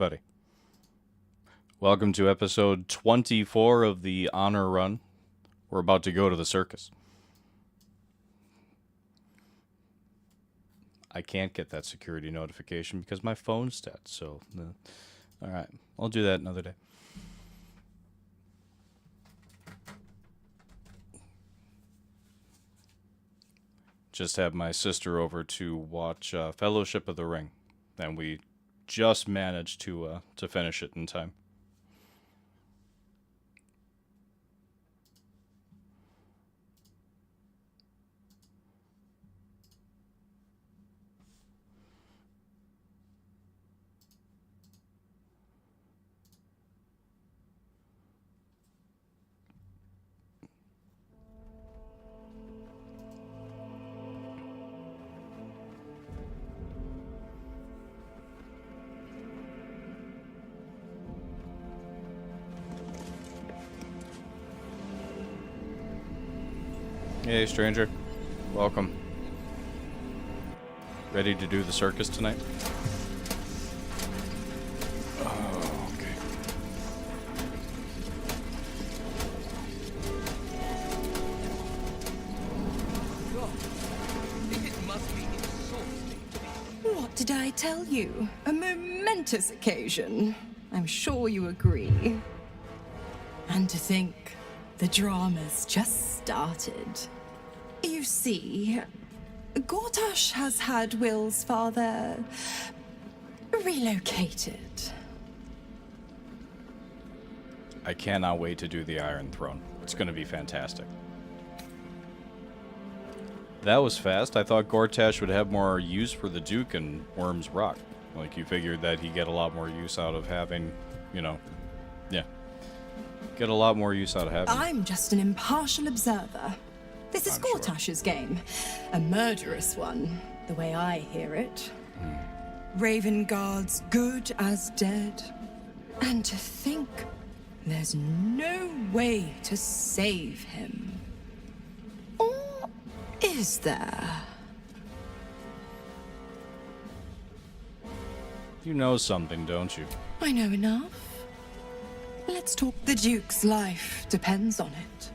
Buddy. Welcome to episode 24 of the Honor Run. We're about to go to the circus. I can't get that security notification because my phone's dead, so... Alright, I'll do that another day. Just had my sister over to watch Fellowship of the Ring, and we just managed to finish it in time. Hey, stranger. Welcome. Ready to do the circus tonight? Oh, okay. What did I tell you? A momentous occasion. I'm sure you agree. And to think, the drama's just started. You see, Gortash has had Will's father relocated. I cannot wait to do the Iron Throne. It's going to be fantastic. That was fast. I thought Gortash would have more use for the Duke and Worm's Rock. Like, you figured that he'd get a lot more use out of having, you know, yeah. Get a lot more use out of having. I'm just an impartial observer. This is Gortash's game. A murderous one, the way I hear it. Ravenguard's good as dead. And to think there's no way to save him. Or is there? You know something, don't you? I know enough. Let's talk. The Duke's life depends on it.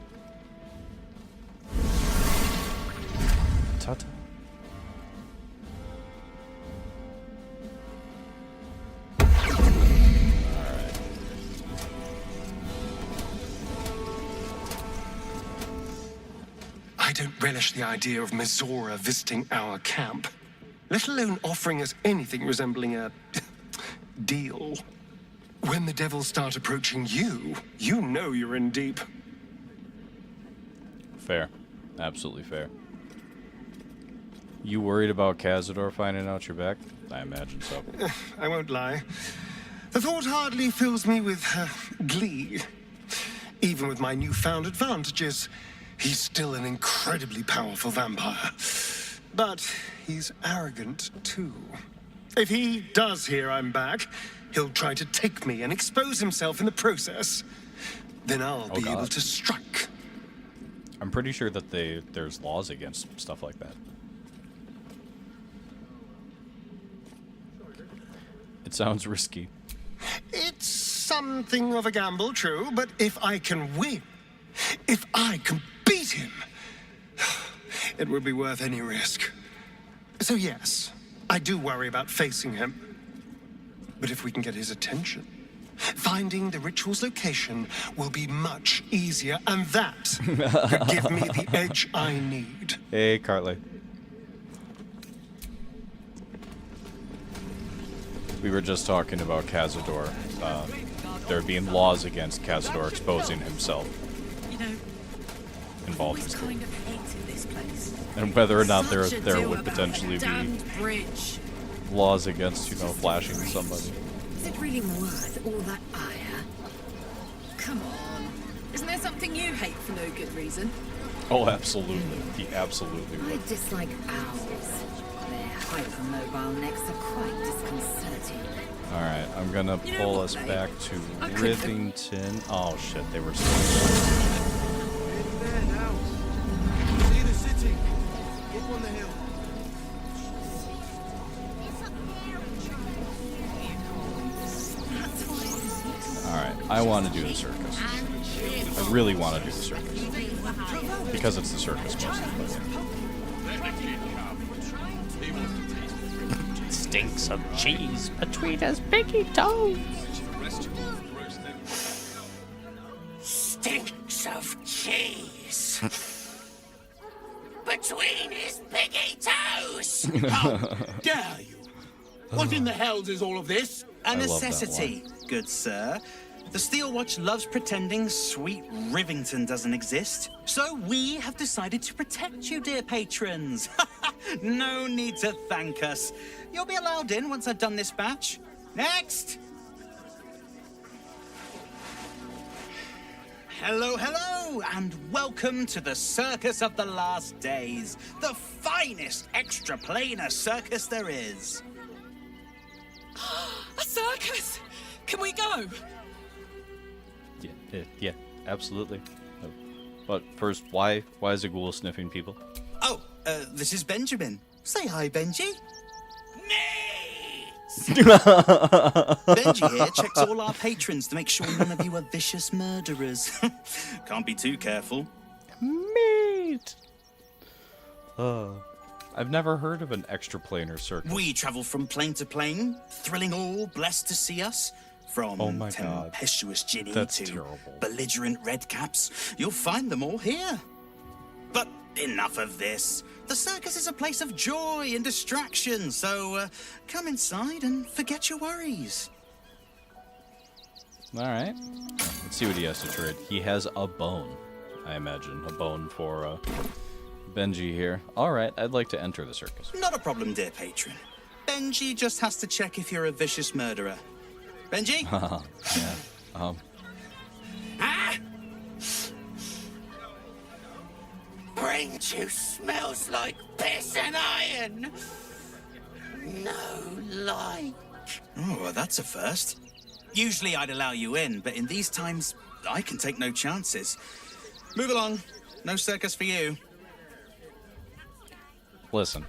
Tata. Alright. I don't relish the idea of Mizora visiting our camp, let alone offering us anything resembling a deal. When the devils start approaching you, you know you're in deep. Fair. Absolutely fair. You worried about Cazador finding out you're back? I imagine so. I won't lie. The thought hardly fills me with glee. Even with my newfound advantages, he's still an incredibly powerful vampire. But he's arrogant, too. If he does hear I'm back, he'll try to take me and expose himself in the process. Then I'll be able to strike. I'm pretty sure that there's laws against stuff like that. It sounds risky. It's something of a gamble, true, but if I can win, if I can beat him, it would be worth any risk. So yes, I do worry about facing him. But if we can get his attention, finding the ritual's location will be much easier, and that could give me the edge I need. Hey, Cartley. We were just talking about Cazador. There being laws against Cazador exposing himself. You know, involved. always kind of hated this place. And whether or not Such a there deal would about potentially that be damned bridge. laws against, you know, flashing somebody. Is it really worth all that ire? Come on. Isn't there something you hate for no good reason? Oh, absolutely. He absolutely I would. dislike owls. Their hypermobile necks are quite disconcerting. Alright, I'm gonna You know pull what, us mate? back to I could- Rivington. Oh shit, they were still. Nearly there now. See the city. Up on the hill. Alright, I want to do the circus. I really want to do the circus. Because it's the circus mostly. Stinks of cheese between his pinky toes. Stinks of cheese between his piggy toes. How dare you? What in the hells is all of this? I A love that necessity, good sir. The Steel Watch loves pretending sweet Rivington doesn't exist. So we have decided to protect you, dear patrons. No need to thank us. You'll be allowed in once I've done this batch. Next! Hello, hello, and welcome to the Circus of the Last Days, the finest extra-planar circus there is. A circus! Can we go? Yeah, absolutely. But first, why is a ghoul sniffing people? Oh, this is Benjamin. Say hi, Benji. Benji here checks all our patrons to make sure none of you are vicious murderers. Can't be too careful. Meat! I've never heard of an extra-planar circus. We travel from plane to plane, thrilling all blessed to see us. From Oh my God. tempestuous Ginny That's to terrible. belligerent redcaps, you'll find them all here. But enough of this. The circus is a place of joy and distraction, so come inside and forget your worries. Alright. Let's see what he has to trade. He has a bone, I imagine. A bone for Benji here. Alright, I'd like to enter the circus. Not a problem, dear patron. Benji just has to check if you're a vicious murderer. Benji? Yeah. Brain juice smells like piss and iron. No light. Oh, well, that's a first. Usually I'd allow you in, but in these times, I can take no chances. Move along. No circus for you. Listen.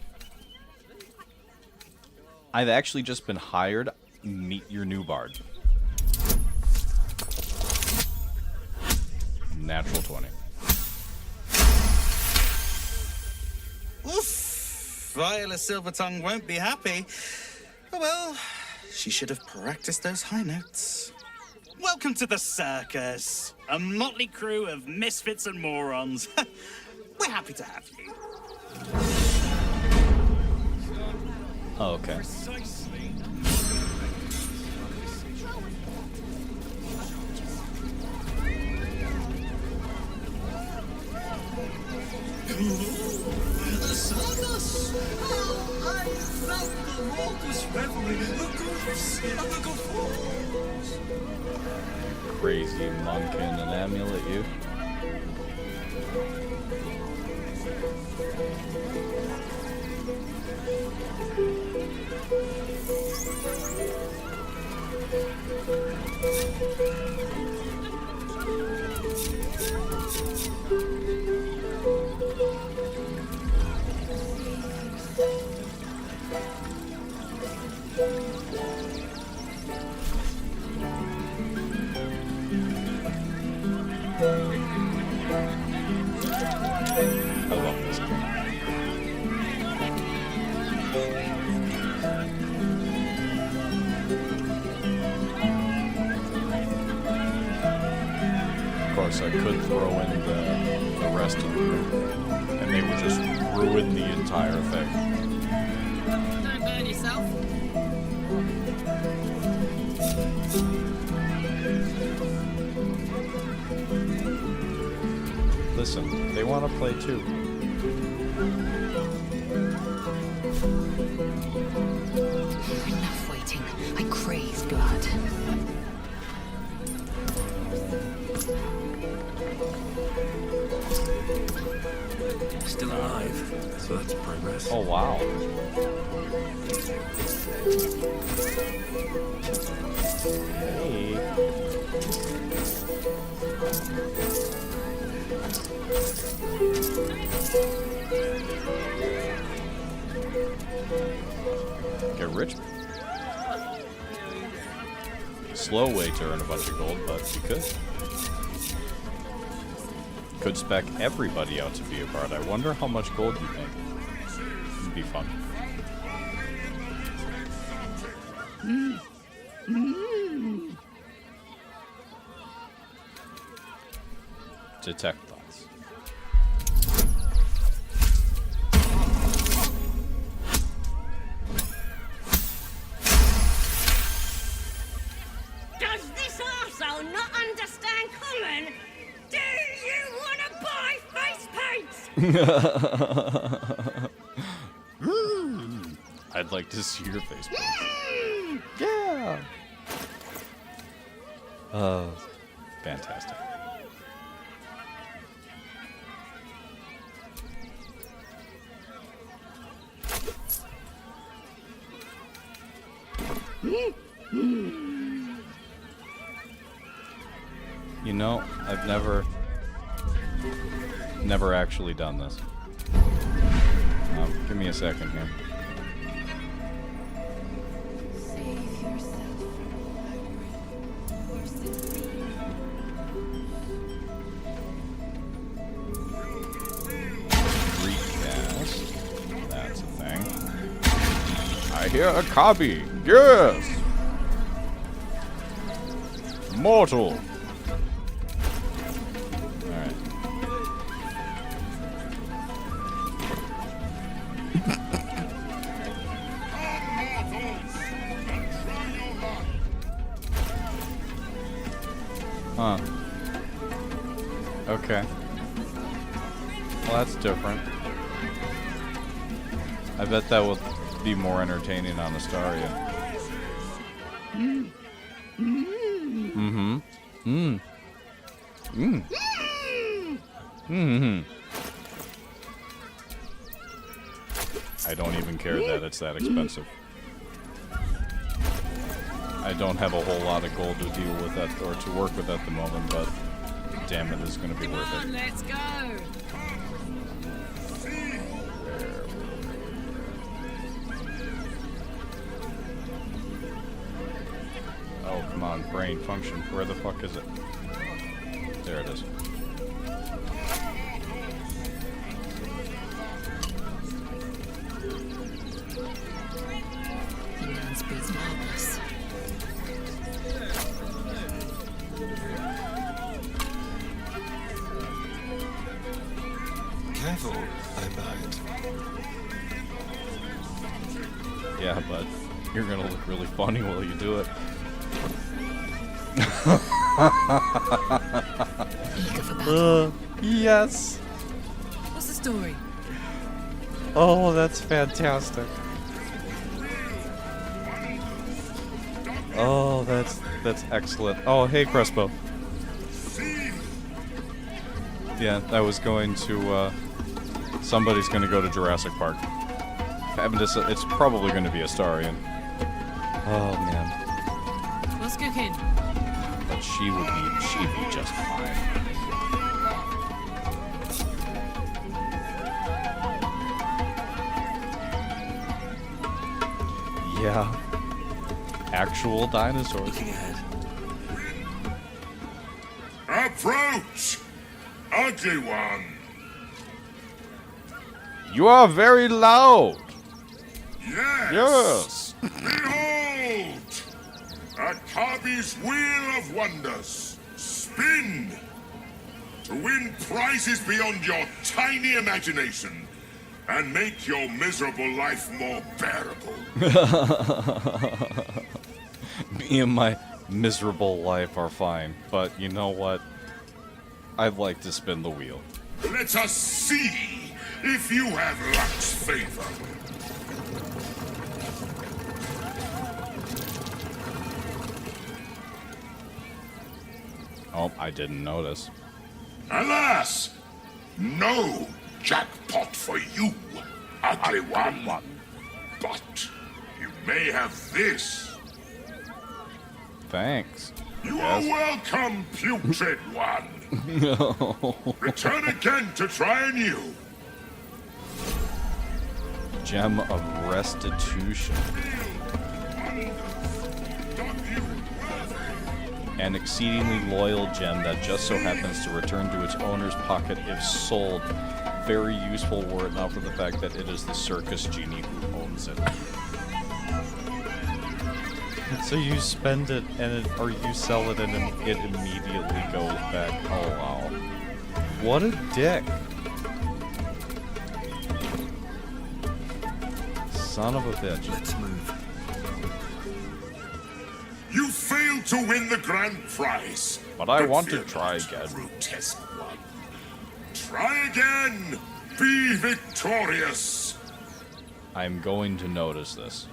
I've actually just been hired. Meet your new bard. Natural 20. Oof! Viola Silvertongue won't be happy. Oh well, she should have practiced those high notes. Welcome to the circus, a motley crew of misfits and morons. We're happy to have you. Oh, okay. The circus! Oh, I felt the raucous revelry, the goofs, and the guffaws. Crazy monk and an amulet, you. I love this game. Of course, I could throw in the rest of the group, and they would just ruin the entire thing. Don't burn yourself. Listen, they want to play too. Enough waiting. I crave blood. Still alive, so that's progress. Oh wow. Hey. Get rich. slow way to earn a bunch of gold, but you could. Could spec everybody out to be a bard. I wonder how much gold you make. It'd be fun. Detect thoughts. Does this arsehole not understand common? Do you want to buy face paints? I'd like to see your face. Yeah. Fantastic. You know, I've never actually done this. Give me a second here. Save yourself. Recast. That's a thing. I hear a copy. Yes! Mortal. Alright. Huh. Okay. Well, that's different. I bet that will be more entertaining on Astaria. Mm-hmm. Mm. Mm. Mm-hmm. I don't even care that it's that expensive. I don't have a whole lot of gold to deal with that or to work with at the moment, but damn it, is going to be worth it. Let's go. Oh, come on, brain function. Where the fuck is it? There it is. Man's beats marvelous. Careful, I bite. Yeah, but you're going to look really funny while you do it. Yes. What's the story? Oh, that's fantastic. Oh, that's excellent. Oh, hey, Crespo. Yeah, I was going to, somebody's going to go to Jurassic Park. It's probably going to be Astarian. Oh, man. What's cooking? But she'd be just fine. Yeah. Actual dinosaurs. Approach! Ugly one! You are very loud! Yes! Behold! Akabi's Wheel of Wonders! Spin! To win prizes beyond your tiny imagination and make your miserable life more bearable. Me and my miserable life are fine, but you know what? I'd like to spin the wheel. Let us see if you have luck's favor. Oh, I didn't notice. Alas! No jackpot for you, ugly one. But you may have this. Thanks. You are welcome, putrid one. No. Return again to try anew. Gem of Restitution. An exceedingly loyal gem that just so happens to return to its owner's pocket if sold. Very useful were it not for the fact that it is the circus genie who owns it. So you spend it and or you sell it and it immediately goes back. Oh wow. What a dick. Son of a bitch. Let's move. You failed to win the grand prize. But I want to fear try not, again. grotesque one. Try again. Be victorious. I'm going to notice this.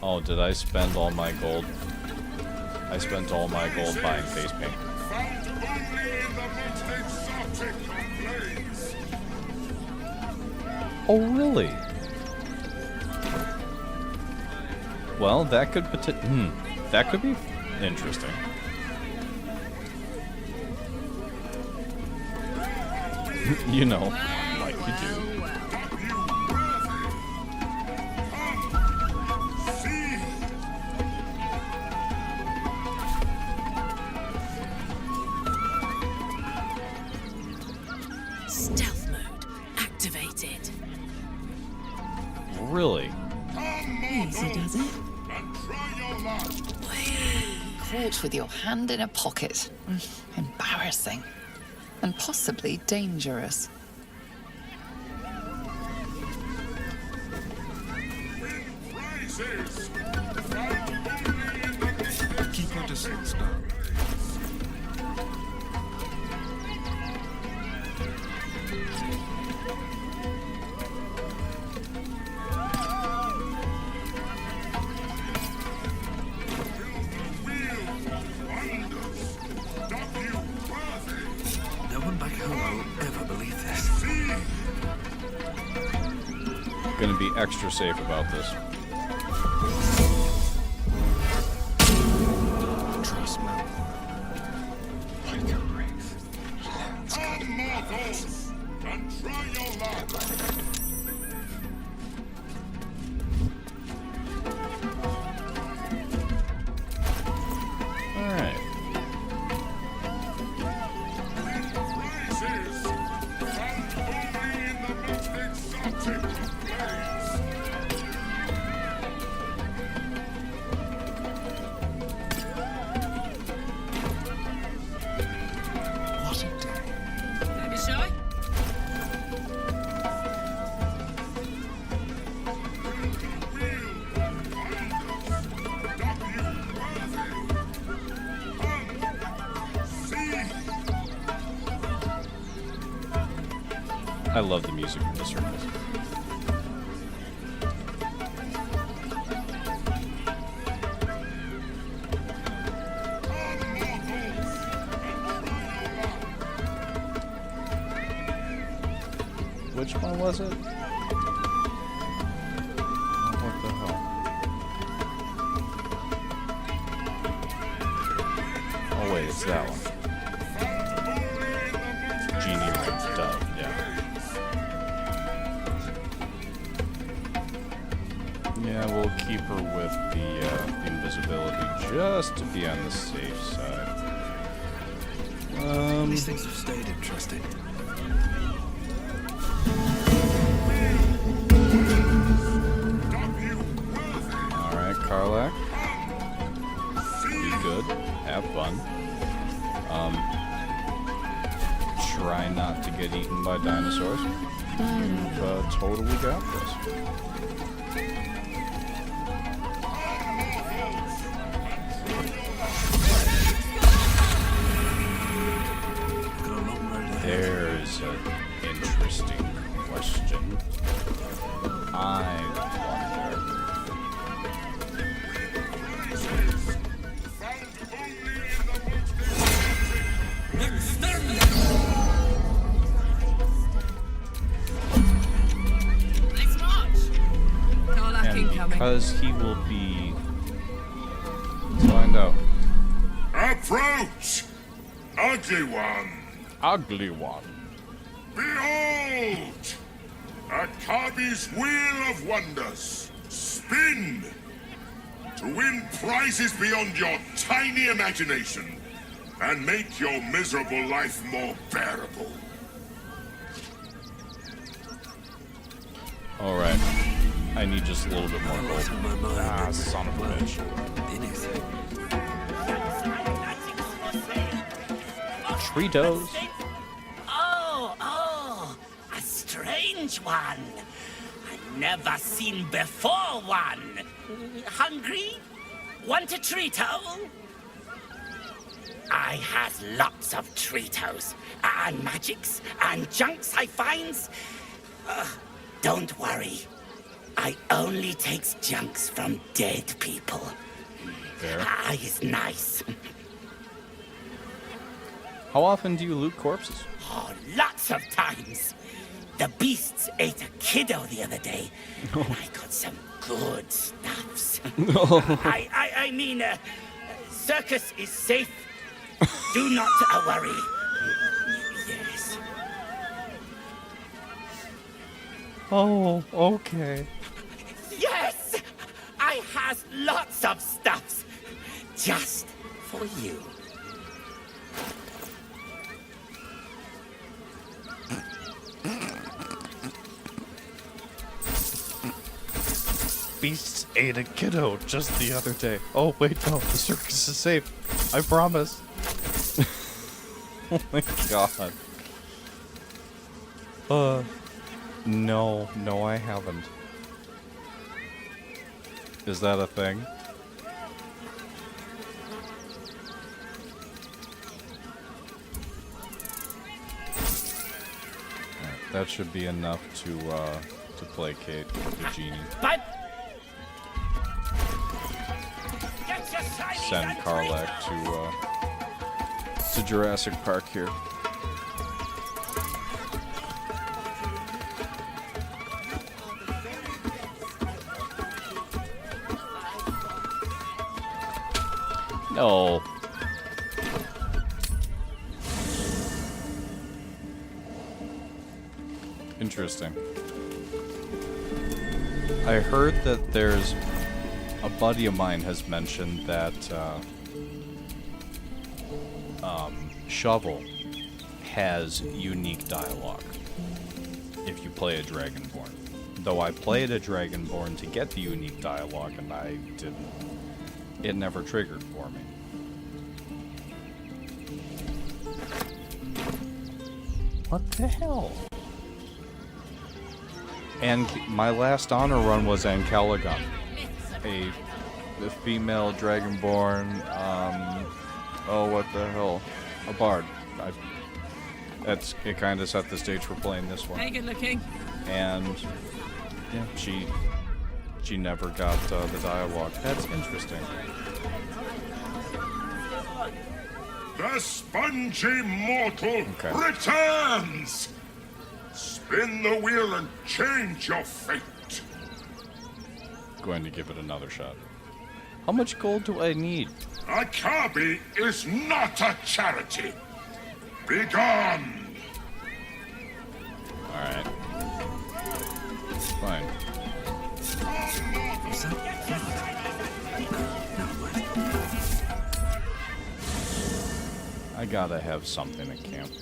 Oh, did I spend all my gold? I spent all my gold buying face paint. Found only in the most exotic of blades. Oh, really? Well, that could that could be interesting. You know, like you do. Stealth mode activated. Really? Easy does it. Caught with your hand in a pocket. Embarrassing. And possibly dangerous. Keep your distance now. No one back home will ever believe this. Gonna be extra safe about this. Trust me. Like a wraith. Come, mortals, and try your luck. Alright. Prizes found only in the most exotic of blades. What a day. Don't be shy. I love the music from the circus. Which one was it? Oh, what the hell? Oh wait, it's that one. Genie Ring, duh, yeah. Yeah, we'll keep her with the invisibility just to be on the safe side. These things have stayed interesting. Alright, Karlak. Be good. Have fun. Try not to get eaten by dinosaurs. You've totally got this. There's an interesting question. I wonder. Nice march. Karlak And incoming. because he will be... Let's find out. Approach, ugly one. Ugly one. Behold! Akabi's wheel of wonders. Spin! to win prizes beyond your tiny imagination and make your miserable life more bearable. Alright. I need just a little bit more gold. Ah, son of a bitch. Tritos. Oh, a strange one. I've never seen before one. Hungry? Want a Trito? I has lots of Tritos, and magics, and junks I finds. Don't worry. I only takes junks from dead people. There. I is nice. How often do you loot corpses? Oh, lots of times. The beasts ate a kiddo the other day. And I got some good stuffs. I mean, circus is safe. Do not worry. Yes. Oh, okay. Yes! I has lots of stuffs. Just for you. Beasts ate a kiddo just the other day. Oh, wait, no, the circus is safe. I promise. Oh my god. No, I haven't. Is that a thing? Alright, that should be enough to placate the genie. But Send Karlak to Jurassic Park here. No. Interesting. I heard that there's a buddy of mine has mentioned that Shovel has unique dialogue if you play a Dragonborn. Though I played a Dragonborn to get the unique dialogue and I didn't. It never triggered for me. What the hell? And my last honor run was Ancalagon, a female Dragonborn. Oh, what the hell? A bard. It kind of set the stage for playing this one. Hey, good looking. And yeah, she never got the dialogue. That's interesting. The spongy mortal returns! Spin the wheel and change your fate. Going to give it another shot. How much gold do I need? A Kabi is not a charity. Begone! Alright. Fine. Is that I gotta have something at camp.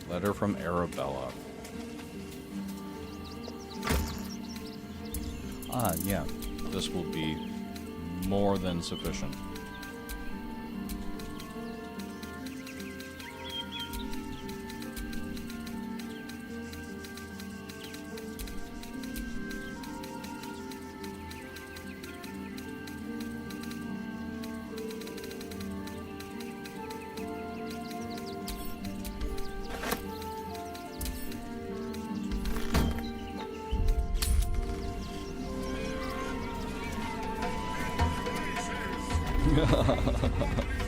Letter from Arabella. Ah, yeah. This will be more than sufficient.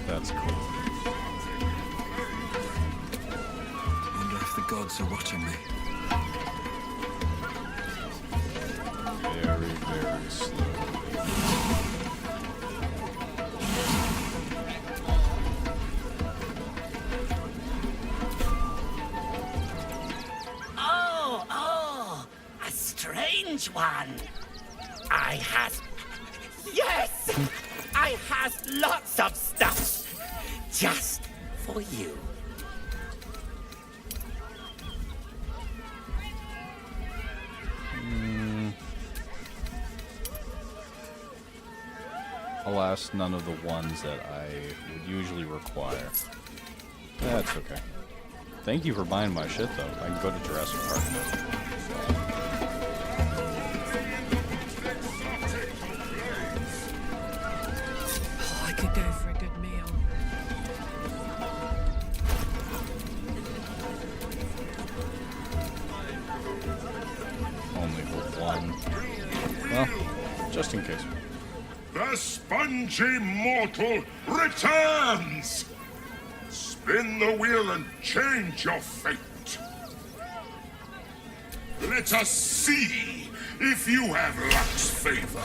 That's cool. Wonder if the gods are watching me. Very, very slow. Oh, a strange one. I has Yes! I has lots of stuff. Just for you. Alas, none of the ones that I would usually require. That's okay. Thank you for buying my shit, though. I can go to Jurassic Park now. Oh, I could go for a good meal. Only for one. Well, just in case. The spongy mortal returns! Spin the wheel and change your fate. Let us see if you have luck's favor.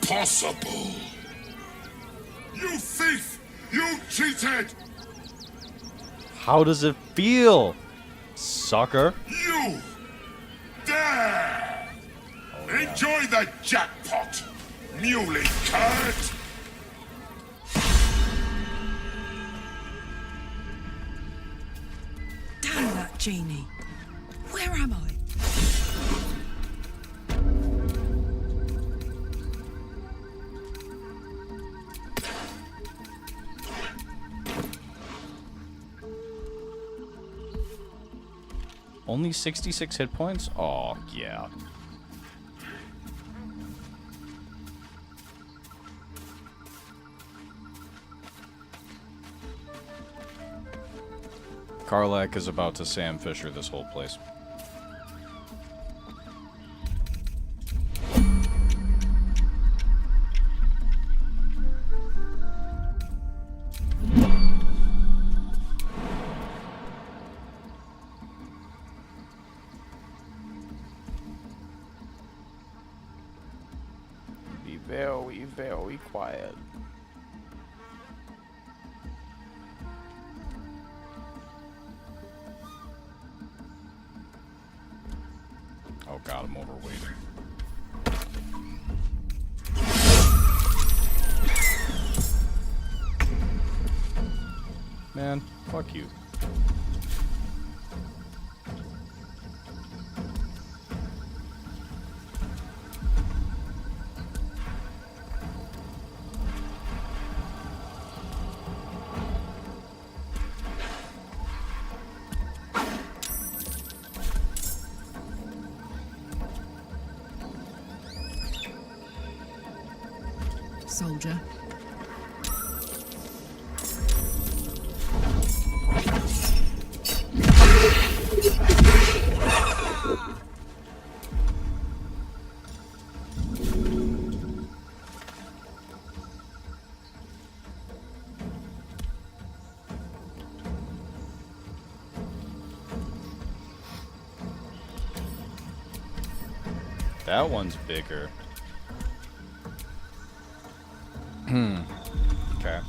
Impossible! You thief! You cheated! How does it feel, sucker? You dare! Enjoy the jackpot, muley curd! Damn that genie. Where am I? Only 66 hit points? Oh, yeah. Karlak is about to Sam Fisher this whole place. Be very, very quiet. Oh god, I'm overweight. Man, fuck you. Soldier. That one's bigger. Okay.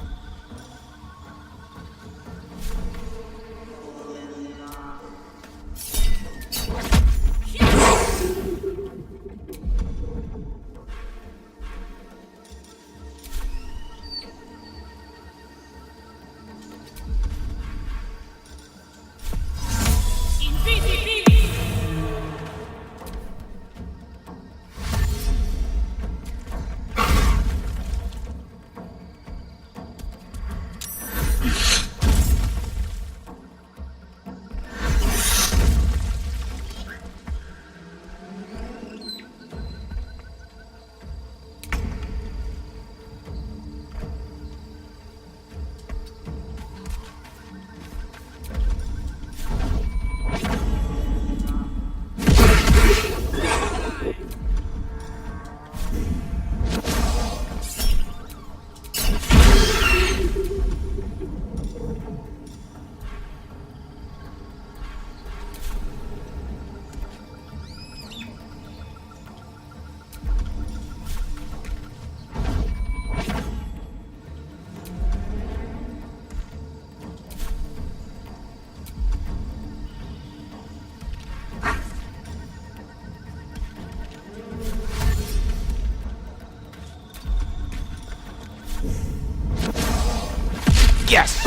Yes!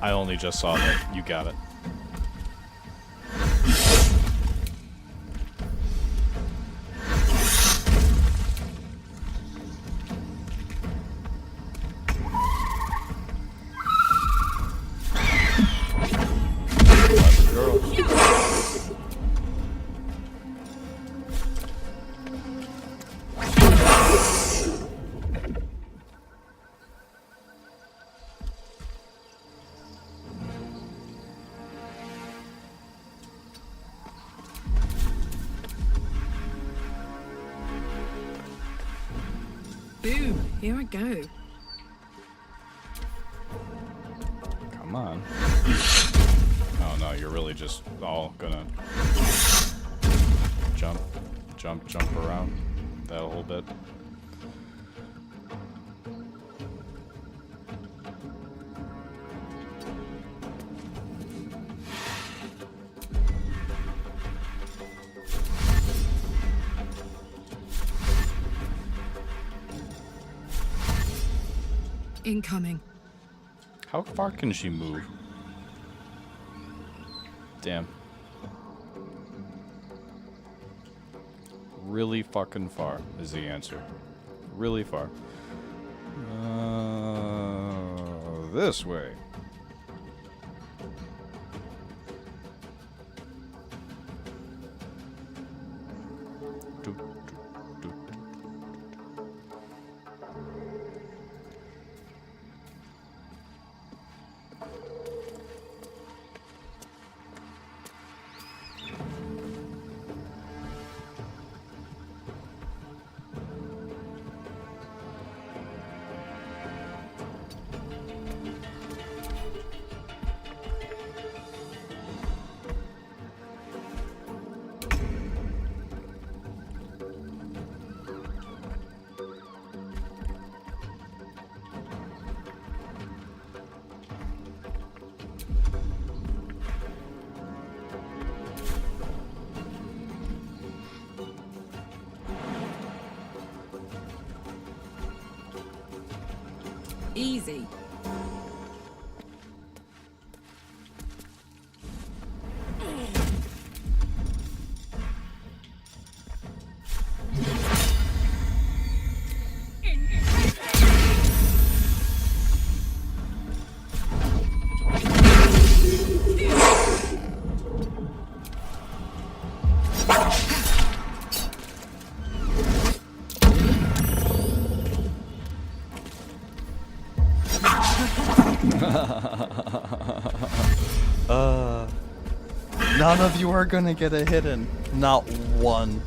I only just saw that. You got it. Let's go. Boom, here I go. Come on. Oh no, you're really just all gonna jump around that whole bit. Incoming. How far can she move? Damn. Really fucking far is the answer. Really far. This way. Easy. None of you are gonna get a hidden. Not one.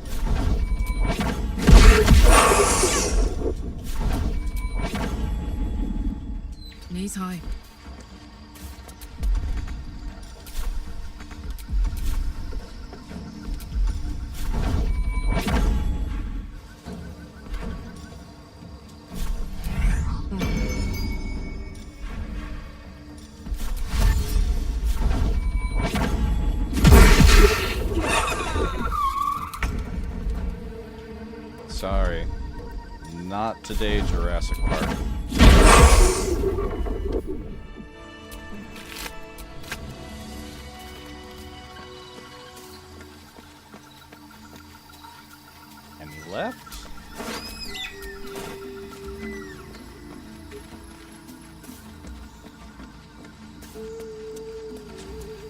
Knees high. Sorry. Not today, Jurassic Park. Any left?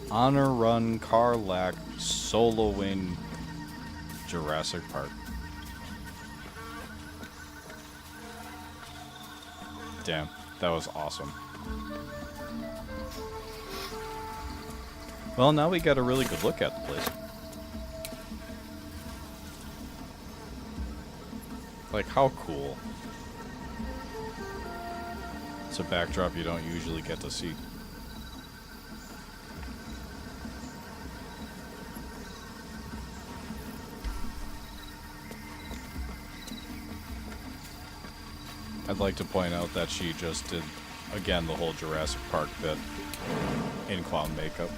Honor Run, Carlac, Soloing, Jurassic Park. Damn, that was awesome. Well, now we got a really good look at the place. Like, how cool. It's a backdrop you don't usually get to see. I'd like to point out that she just did, again, the whole Jurassic Park bit in clown makeup.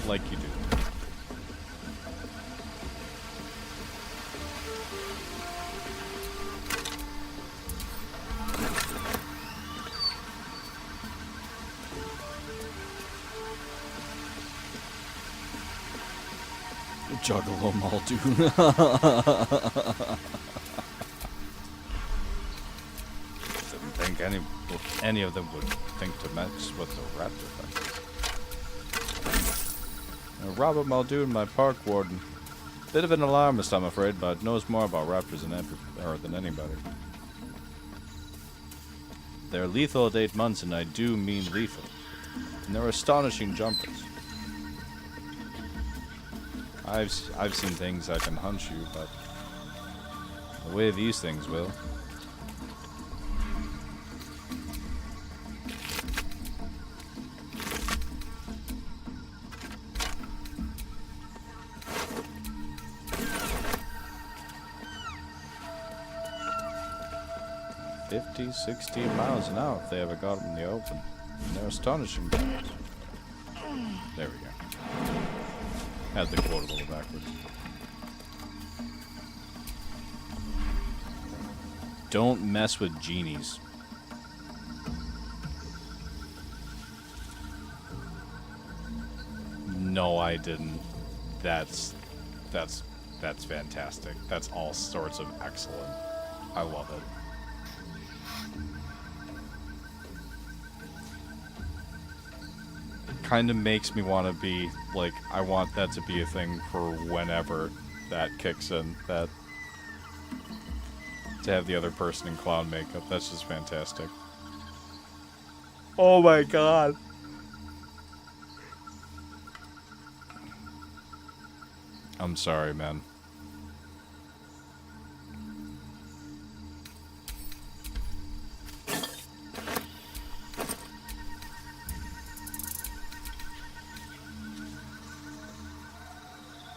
like you do. Juggalo Muldoon. Didn't think any of them would think to mess with the raptor thing. Robert Muldoon, my park warden. Bit of an alarmist, I'm afraid, but knows more about raptors than anybody. They're lethal at 8 months, and I do mean lethal. And they're astonishing jumpers. I've seen things that can hunch you, but the way these things will. "50, 60 miles an hour if they ever got them in the open. And they're astonishing jumpers." There we go. Had the quote a little backwards. Don't mess with genies. No, I didn't. That's fantastic. That's all sorts of excellent. I love it. Kind of makes me want to be like, I want that to be a thing for whenever that kicks in, that to have the other person in clown makeup. That's just fantastic. Oh my god. I'm sorry, man.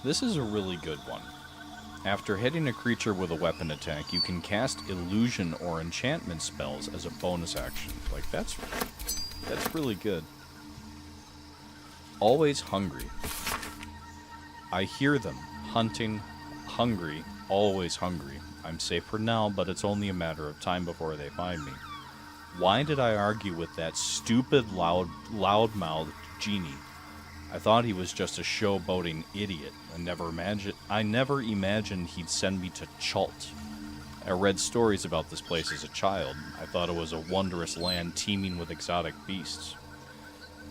This is a really good one. After hitting a creature with a weapon attack, you can cast illusion or enchantment spells as a bonus action. Like, that's really good. Always hungry. I hear them. Hunting, hungry, always hungry. I'm safe for now, but it's only a matter of time before they find me. Why did I argue with that stupid, loud-mouthed genie? I thought he was just a showboating idiot. I never imagined he'd send me to Chult. I read stories about this place as a child. I thought it was a wondrous land teeming with exotic beasts.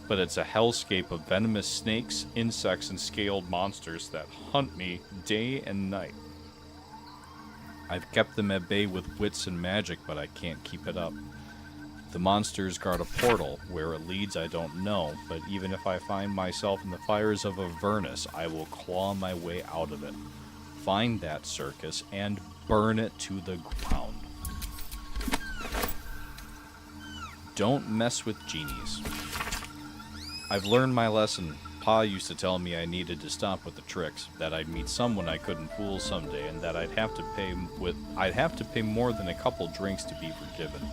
But it's a hellscape of venomous snakes, insects, and scaled monsters that hunt me day and night. I've kept them at bay with wits and magic, but I can't keep it up. The monsters guard a portal. Where it leads, I don't know, but even if I find myself in the fires of Avernus, I will claw my way out of it. Find that circus and burn it to the ground. Don't mess with genies. I've learned my lesson. Pa used to tell me I needed to stop with the tricks, that I'd meet someone I couldn't fool someday, and that I'd have to pay more than a couple drinks to be forgiven.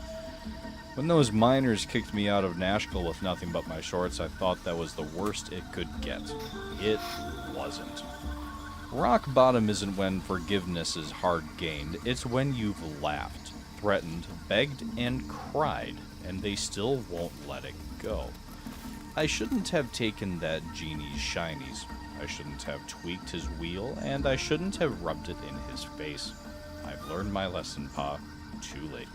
When those miners kicked me out of Nashville with nothing but my shorts, I thought that was the worst it could get. It wasn't. Rock bottom isn't when forgiveness is hard gained, it's when you've laughed, threatened, begged, and cried, and they still won't let it go. I shouldn't have taken that genie's shinies. I shouldn't have tweaked his wheel, and I shouldn't have rubbed it in his face. I've learned my lesson, Pa. Too late.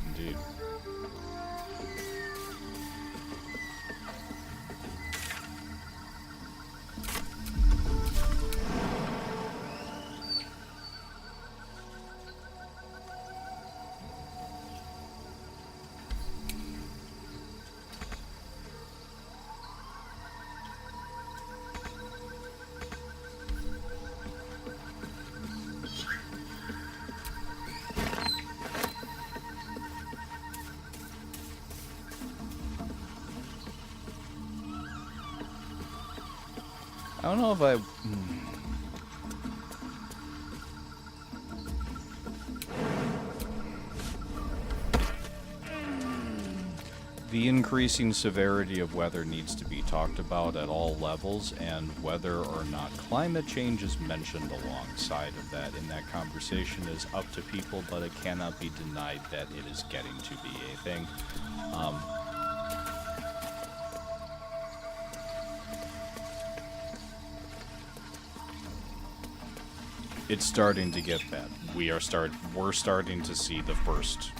Indeed. I don't know if I... The increasing severity of weather needs to be talked about at all levels, and whether or not climate change is mentioned alongside of that in that conversation is up to people, but it cannot be denied that it is getting to be a thing. It's starting to get bad. We're starting to see the first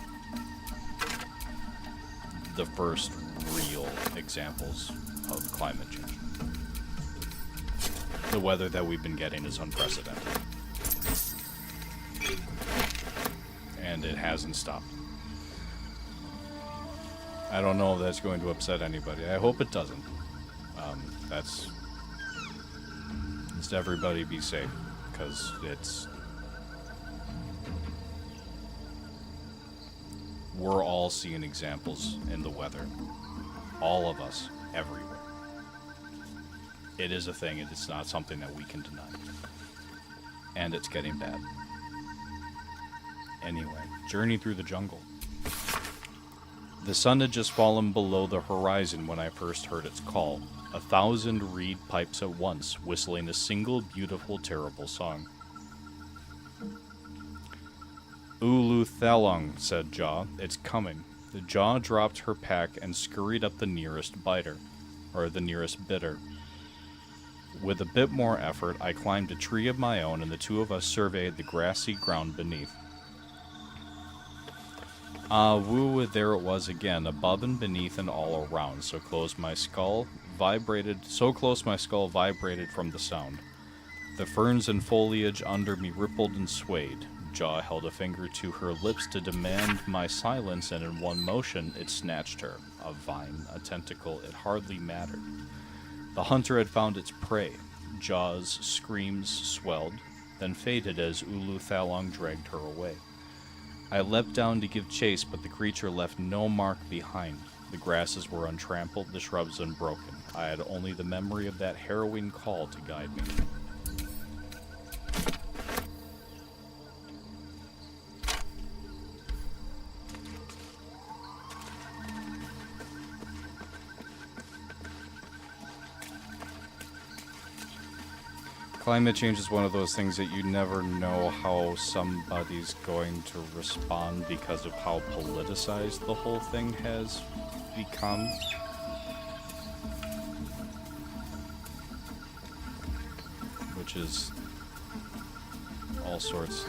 real examples of climate change. The weather that we've been getting is unprecedented. And it hasn't stopped. I don't know if that's going to upset anybody. I hope it doesn't. Just everybody be safe, because we're all seeing examples in the weather. All of us, everywhere. It is a thing, and it's not something that we can deny. And it's getting bad. Anyway, journey through the jungle. The sun had just fallen below the horizon when I first heard its call. 1,000 reed pipes at once, whistling a single beautiful, terrible song. Ulu Thalong, said Jaw. It's coming. The Jaw dropped her pack and scurried up the nearest biter. With a bit more effort, I climbed a tree of my own, and the two of us surveyed the grassy ground beneath. Ah, woo, there it was again, above and beneath and all around, so close my skull vibrated from the sound. The ferns and foliage under me rippled and swayed. Jaw held a finger to her lips to demand my silence, and in one motion it snatched her. A vine, a tentacle, it hardly mattered. The hunter had found its prey. Jaw's screams swelled, then faded as Ulu Thalong dragged her away. I leapt down to give chase, but the creature left no mark behind. The grasses were untrampled, the shrubs unbroken. I had only the memory of that harrowing call to guide me. Climate change is one of those things that you never know how somebody's going to respond because of how politicized the whole thing has become. Which is all sorts.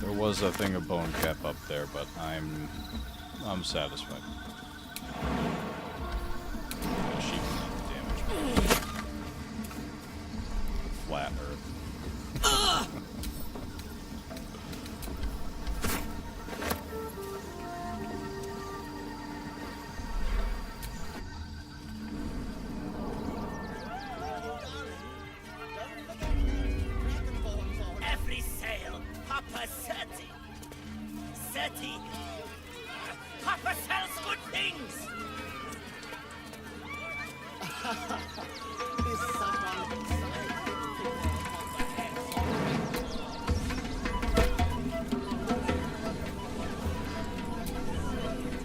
There was a thing of bone cap up there, but I'm satisfied. She can eat the damage. Flat Earth. Every sail, Papa Seti. Seti. Papa sells good things.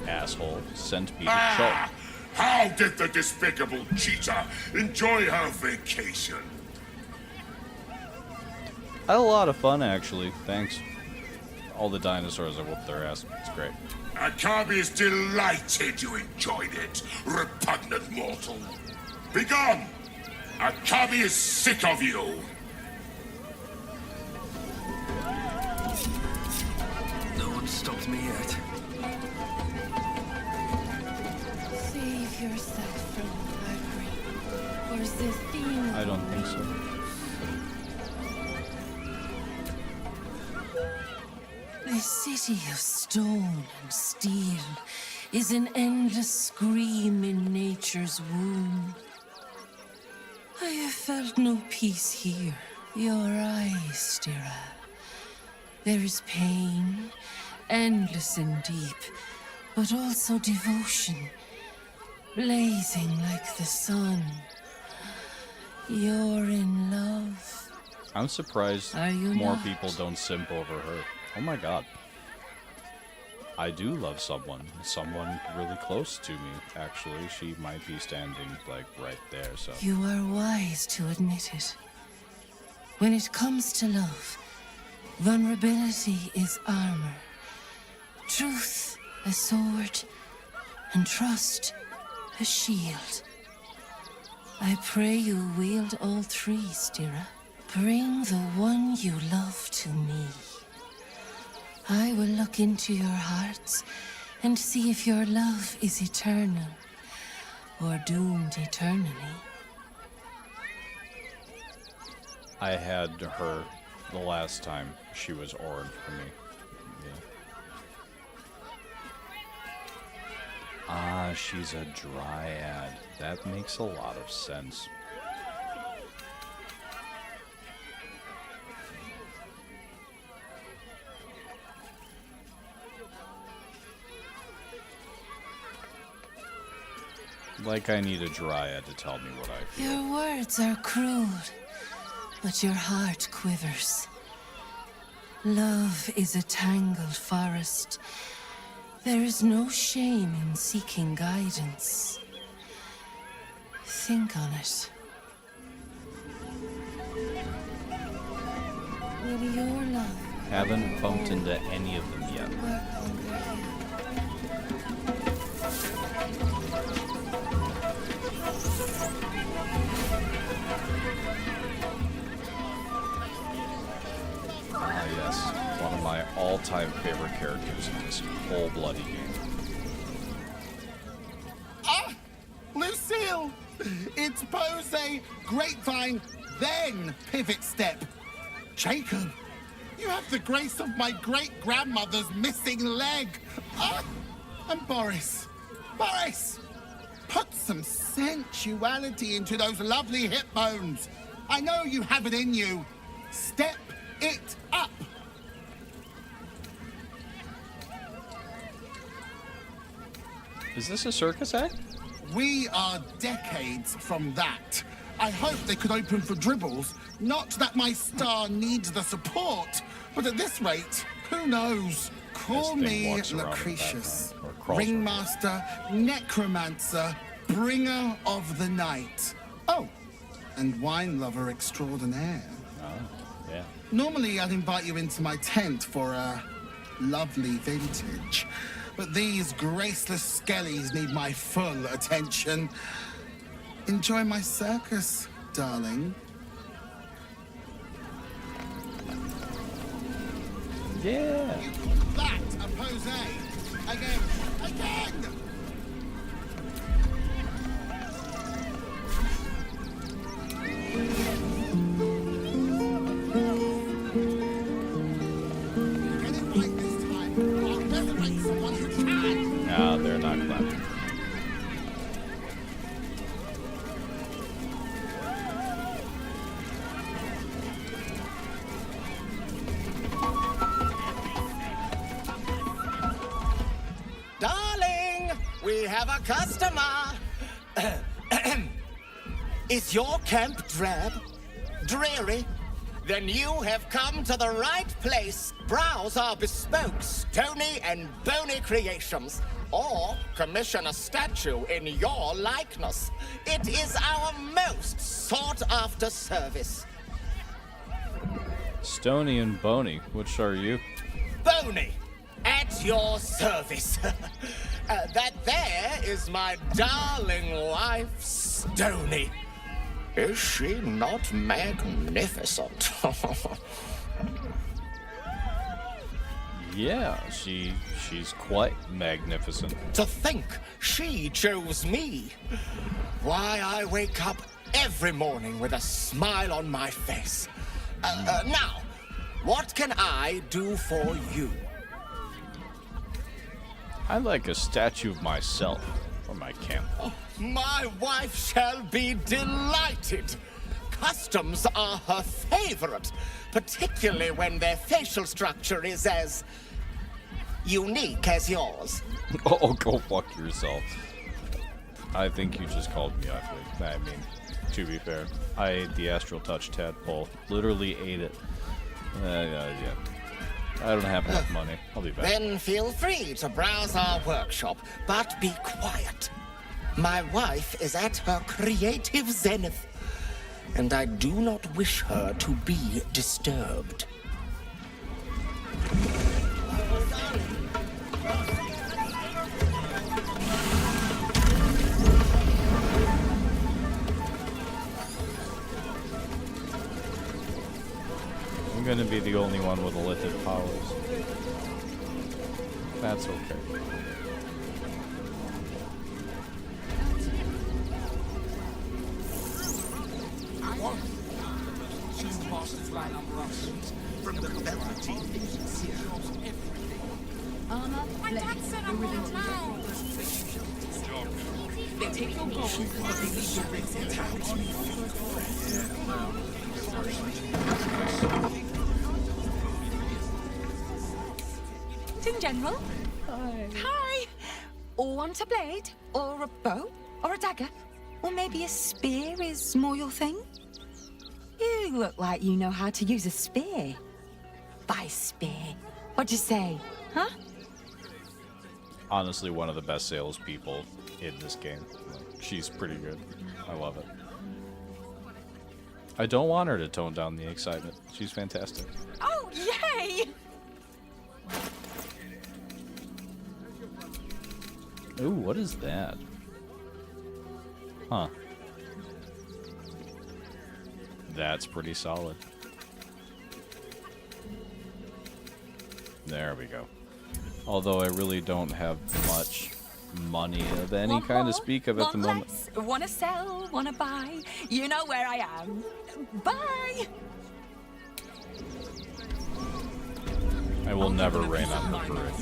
Asshole sent me to Chuck. How did the despicable cheetah enjoy her vacation? I had a lot of fun, actually. Thanks. All the dinosaurs have whooped their ass. It's great. Akabi is delighted you enjoyed it, repugnant mortal. Begone! Akabi is sick of you! No one stopped me yet. Save yourself from Agri, or the theme. I don't think so. The city of stone and steel is an endless scream in nature's womb. I have felt no peace here. Your eyes, Stira. There is pain, endless and deep, but also devotion, blazing like the sun. You're in love. I'm surprised Are you more not? people don't simp over her. Oh my god. I do love someone really close to me, actually. She might be standing, like, right there, so... You are wise to admit it. When it comes to love, vulnerability is armor. Truth, a sword. And trust, a shield. I pray you wield all three, Stira. Bring the one you love to me. I will look into your hearts and see if your love is eternal or doomed eternally. I had her the last time she was orange for me. Yeah. Ah, she's a dryad. That makes a lot of sense. Like I need a dryad to tell me what I feel. Your words are cruel, but your heart quivers. Love is a tangled forest. There is no shame in seeking guidance. Think on it. Will your love Haven't bumped into any of them yet. work on your head? Ah, yes. One of my all-time favorite characters in this whole bloody game. Ah! Lucille! It's pose, grapevine, then pivot step. Jacob, you have the grace of my great-grandmother's missing leg. Ah! And Boris, put some sensuality into those lovely hip bones. I know you have it in you. Step it up. Is this a circus act? We are decades from that. I hope they could open for dribbles. Not that my star needs the support, but at this rate, who knows? Call This thing me walks around in the Lucretius, background, or crawls ringmaster, necromancer, bringer of the night. Oh, and wine lover extraordinaire. Oh, yeah. Normally, I'd invite you into my tent for a lovely vintage. But these graceless skellies need my full attention. Enjoy my circus, darling. Yeah. You call that a pose? Again! Get it right this time. I'll resurrect someone who can. Ah, they're not clapping. Darling, we have a customer. Is your camp drab? Dreary? Then you have come to the right place. Browse our bespoke, stony and bony creations. Or commission a statue in your likeness. It is our most sought-after service. Stony and Bony, which are you? Bony, at your service. That there is my darling wife, Stony. Is she not magnificent? Yeah, she's quite magnificent. To think she chose me. Why, I wake up every morning with a smile on my face. Now, what can I do for you? I like a statue of myself for my camp. My wife shall be delighted. Customs are her favorite, particularly when their facial structure is as unique as yours. Oh, go fuck yourself. I think you just called me ugly. I mean, to be fair. I ate the Astral Touch tadpole. Literally ate it. Yeah. I don't have enough money. I'll be back. Then feel free to browse our workshop, but be quiet. My wife is at her creative zenith, and I do not wish her to be disturbed. I'm gonna be the only one with illithid powers. That's okay. Two bastards right under us. From the Velveteen Armor, blades, the Rivington General. They take your gold, but they leave your rings intact. In general. Hi. Or want a blade? Or a bow? Or a dagger? Or maybe a spear is more your thing? You look like you know how to use a spear. By spear. What'd you say? Huh? Honestly, one of the best salespeople in this game. Like, she's pretty good. I love it. I don't want her to tone down the excitement. She's fantastic. Oh, yay! Ooh, what is that? Huh. That's pretty solid. There we go. Although I really don't have much money of any kind to speak of at the moment. Wanna sell, wanna buy. You know where I am. Bye! I will never rain on the parade.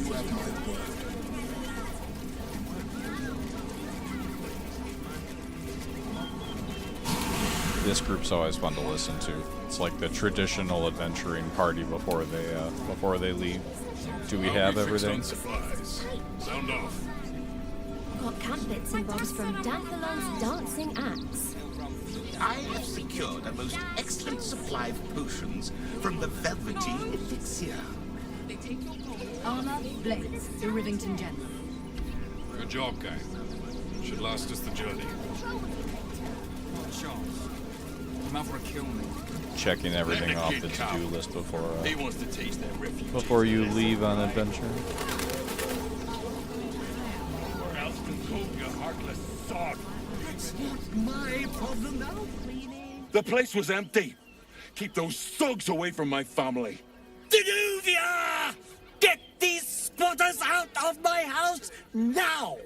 This group's always fun to listen to. It's like the traditional adventuring party before they leave. Do we have everything? Sound off. Got camp bits and bobs from Dathalon's dancing acts. I have secured a most excellent supply of potions from the Velveteen Elixir. Armor, blades, the Rivington General. Good job, gang. Should last us the journey. Mother kill me. Checking everything off the to-do list He wants to teach their refugees. before you leave on adventure. Where else can go, you heartless sod? It's not my problem now. The place was empty. Keep those thugs away from my family. Danuvia! Get these squatters out of my house now!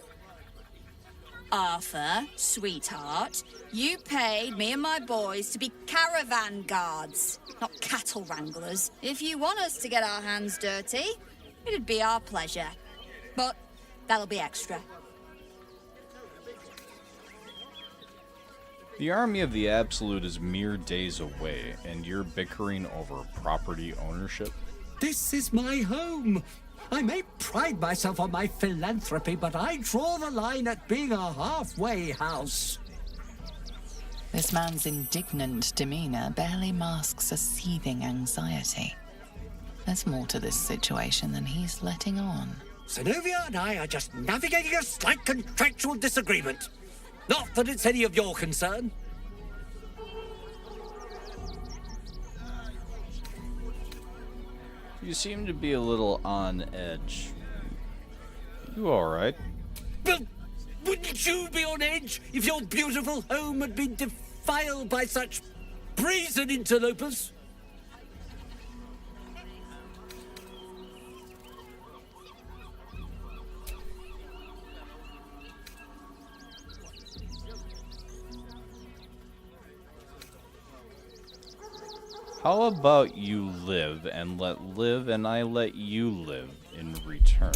Arthur, sweetheart, you paid me and my boys to be caravan guards, not cattle wranglers. If you want us to get our hands dirty, it'd be our pleasure. But that'll be extra. The army of the Absolute is mere days away, and you're bickering over property ownership? This is my home. I may pride myself on my philanthropy, but I draw the line at being a halfway house. This man's indignant demeanor barely masks a seething anxiety. There's more to this situation than he's letting on. Zenobia and I are just navigating a slight contractual disagreement. Not that it's any of your concern. You seem to be a little on edge. You alright? Well, wouldn't you be on edge if your beautiful home had been defiled by such brazen interlopers? How about you live and I let you live in return?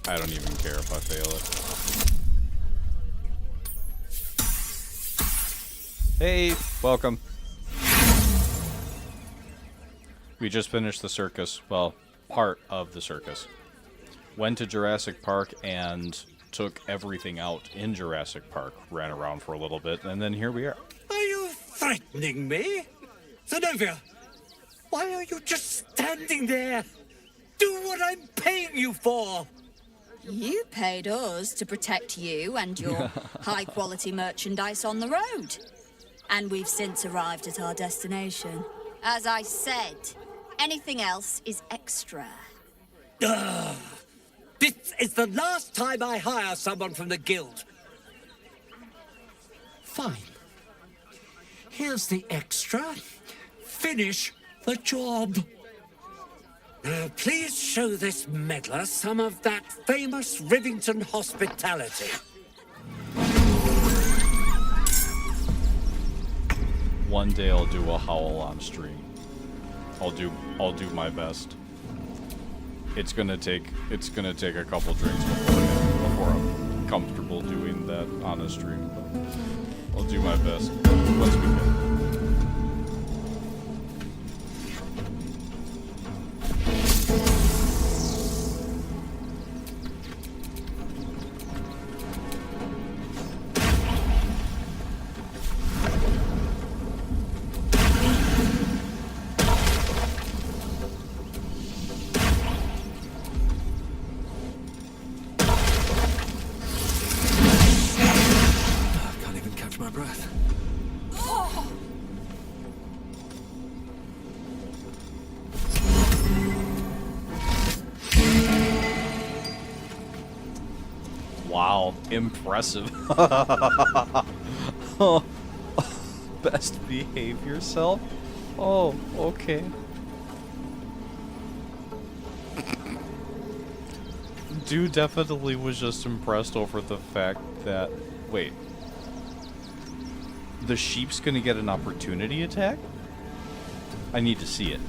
I don't even care if I fail it. Hey, welcome. We just finished the circus. Well, part of the circus. Went to Jurassic Park and took everything out in Jurassic Park, ran around for a little bit, and then here we are. Are you threatening me? Zenobia, why are you just standing there? Do what I'm paying you for! You paid us to protect you and your high-quality merchandise on the road. And we've since arrived at our destination. As I said, anything else is extra. Ugh. This is the last time I hire someone from the guild. Fine. Here's the extra. Finish the job. Now, please show this meddler some of that famous Rivington hospitality. One day I'll do a howl on stream. I'll do my best. It's gonna take a couple drinks before I'm comfortable doing that on a stream. But I'll do my best once we can. Wow, impressive. Oh, best behave yourself? Oh, okay. Dude definitely was just impressed over the fact that... Wait. The sheep's gonna get an opportunity attack? I need to see it.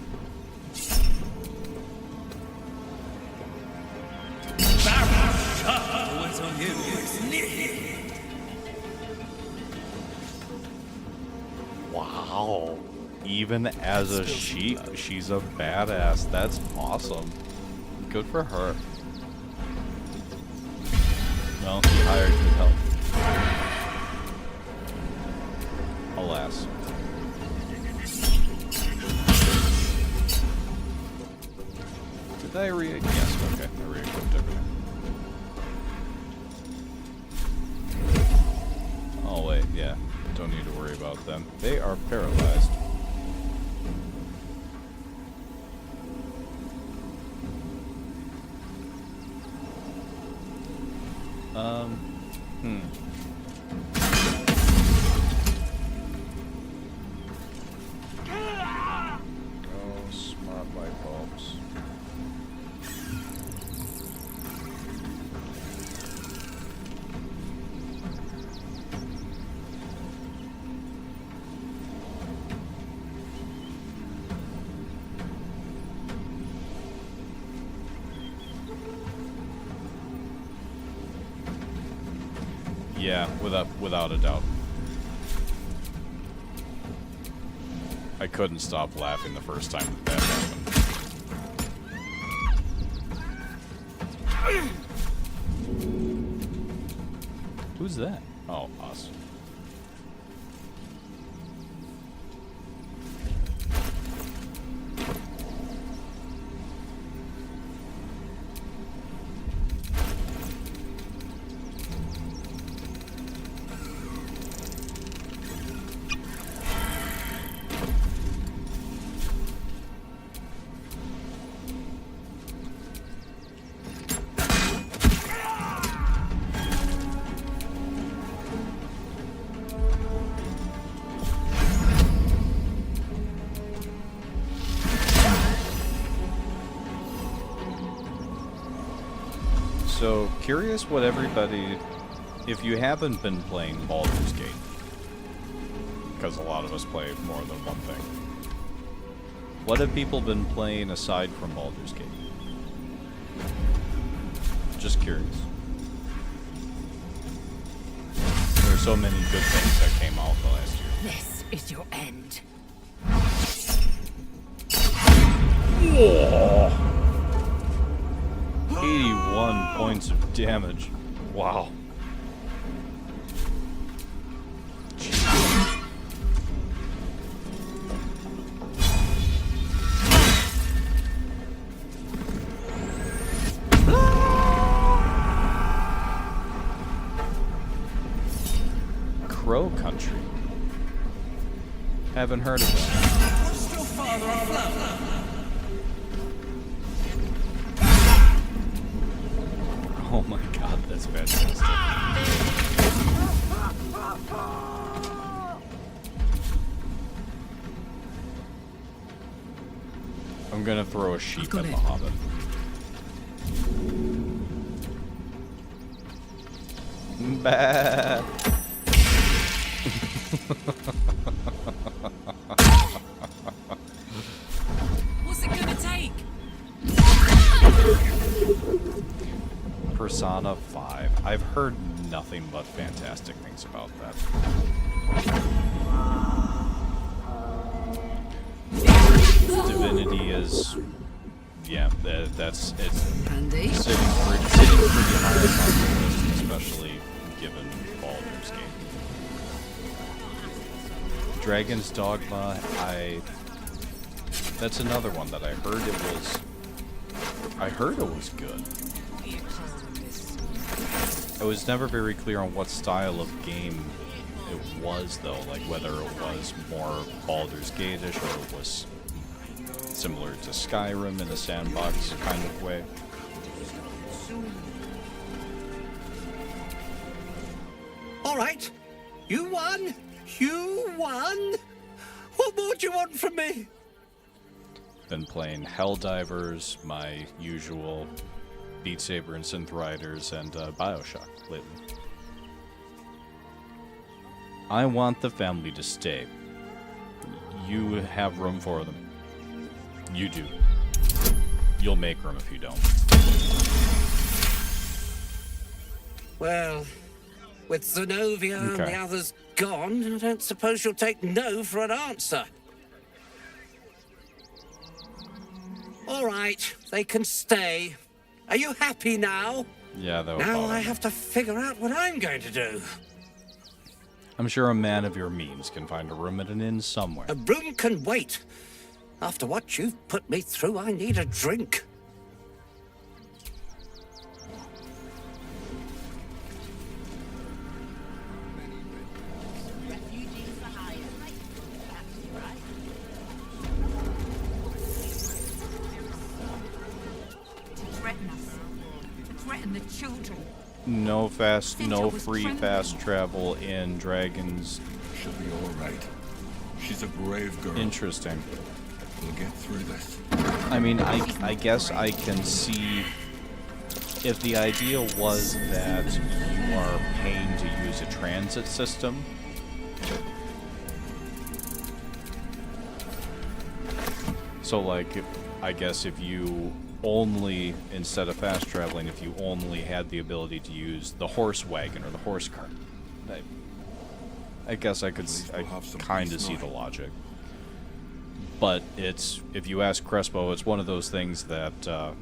Wow. Even as a sheep, she's a badass. That's awesome. Good for her. Well, he hired you help. Alas. Did I yes, okay. I re-equipped everything. Oh wait, yeah. Don't need to worry about them. They are paralyzed. Oh, smart light bulbs. Yeah, without a doubt. I couldn't stop laughing the first time that happened. Who's that? Oh, us. So, curious what everybody... If you haven't been playing Baldur's Gate, because a lot of us play more than one thing, what have people been playing aside from Baldur's Gate? Just curious. There are so many good things that came out the last year. This is your end. Whoa. 81 points of damage. Wow. Crow Country. Haven't heard of it. Oh my god, that's fantastic. I'm gonna throw a sheep at the Hobbit. Bah. What's it gonna take? Persona 5. I've heard nothing but fantastic things about that. Divinity is, yeah, that's it's Handy. sitting pretty high on the list, especially given Baldur's Gate. Dragon's Dogma, that's another one that I heard it was good. I was never very clear on what style of game it was, though, like whether it was more Baldur's Gate-ish or it was similar to Skyrim in a sandbox kind of way. All right. You won. You won. What more do you want from me? Been playing Helldivers, my usual Beat Saber and Synth Riders, and Bioshock lately. I want the family to stay. You have room for them. You do. You'll make room if you don't. Well, with Zenobia and the others gone, I don't suppose you'll take no for an answer. All right, they can stay. Are you happy now? Yeah, that would Now bother I me. have to figure out what I'm going to do. I'm sure a man of your means can find a room at an inn somewhere. A room can wait. After what you've put me through, I need a drink. Threaten us. Threaten the children. No free fast travel in Dragons. She'll be all right. She's a brave girl. Interesting. We'll get through this. I mean, I guess I can see if the idea was that you are paying to use a transit system. So, like, I guess if you only, instead of fast traveling, if you only had the ability to use the horse wagon or the horse cart, I guess I kind of see the logic. But it's, if you ask Crespo, it's one of those things that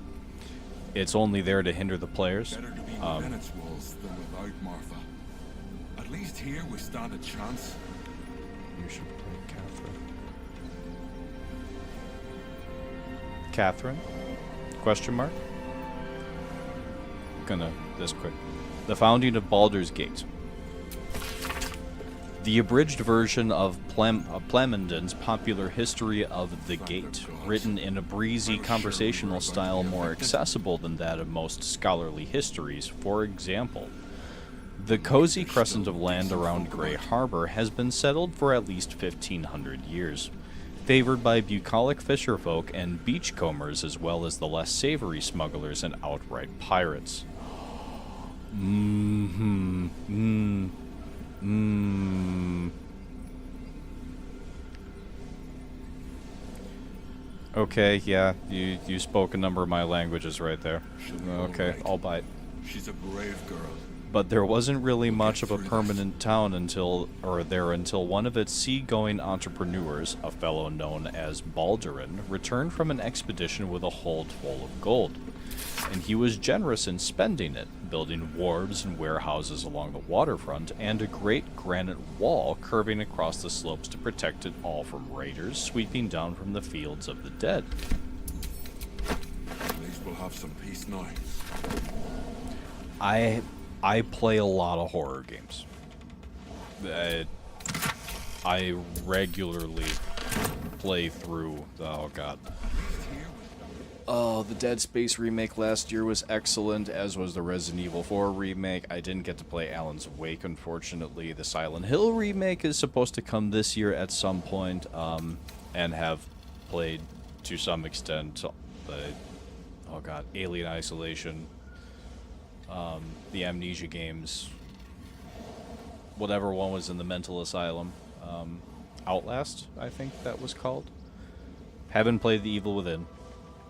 it's only there to hinder the players. Better to be within its walls than without, Martha. At least here we stand a chance. You should play Catherine. Catherine? Question mark? This quick. The founding of Baldur's Gate. The abridged version of Plamondon's popular history of the Gate, written in a breezy conversational style more accessible than that of most scholarly histories. For example, the cozy crescent of land around Grey Harbor has been settled for at least 1,500 years, favored by bucolic fisherfolk and beachcombers as well as the less savory smugglers and outright pirates. Okay, yeah, you spoke a number of my languages right there. Okay, I'll bite. She's a brave girl. But there wasn't really much of a permanent town until one of its seagoing entrepreneurs, a fellow known as Baldurin, returned from an expedition with a hold full of gold. And he was generous in spending it, building wharves and warehouses along the waterfront, and a great granite wall curving across the slopes to protect it all from raiders sweeping down from the fields of the dead. At least we'll have some peace now. I play a lot of horror games. I regularly play through. Oh god. Oh, the Dead Space remake last year was excellent, as was the Resident Evil 4 remake. I didn't get to play Alan's Wake, unfortunately. The Silent Hill remake is supposed to come this year at some point, and have played to some extent oh god, Alien Isolation, the Amnesia games, whatever one was in the mental asylum, Outlast, I think that was called. Haven't played The Evil Within,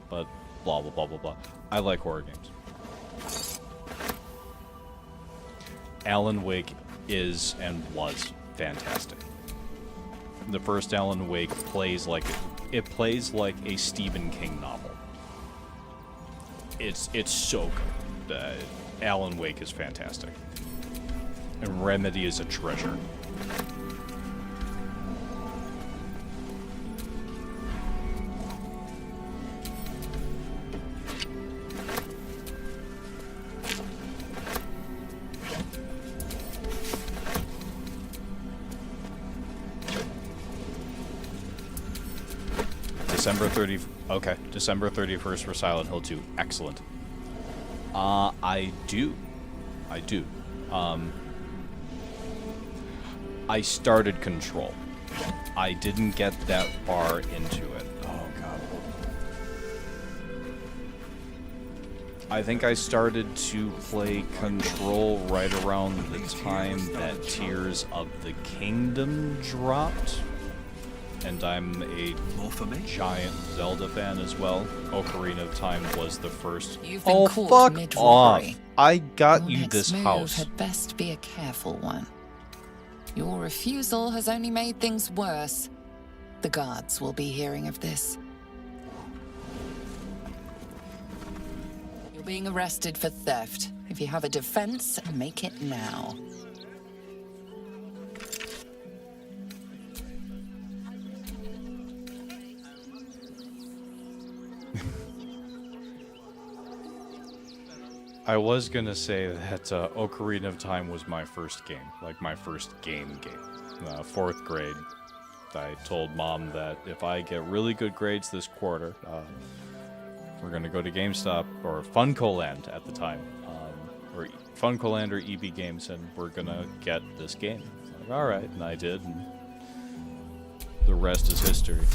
but blah blah blah blah blah. I like horror games. Alan Wake is and was fantastic. The first Alan Wake plays like a Stephen King novel. It's so good. Alan Wake is fantastic, and Remedy is a treasure. December 31st for Silent Hill 2. Excellent. I do. I started Control. I didn't get that far into it. Oh god. I think I started to play Control right around the time that Tears of the Kingdom dropped. And I'm a giant Zelda fan as well. Ocarina of Time was the first. You've been caught fuck mid-robbery. off! I got Your you next this move house. had best be a careful one. Your refusal has only made things worse. The guards will be hearing of this. You're being arrested for theft. If you have a defense, make it now. I was gonna say that Ocarina of Time was my first game, like my first game. 4th grade. I told Mom that if I get really good grades this quarter, we're gonna go to GameStop, or FuncoLand at the time, or FuncoLand or EB Games, and we're gonna get this game. Like, all right, and I did, and the rest is history.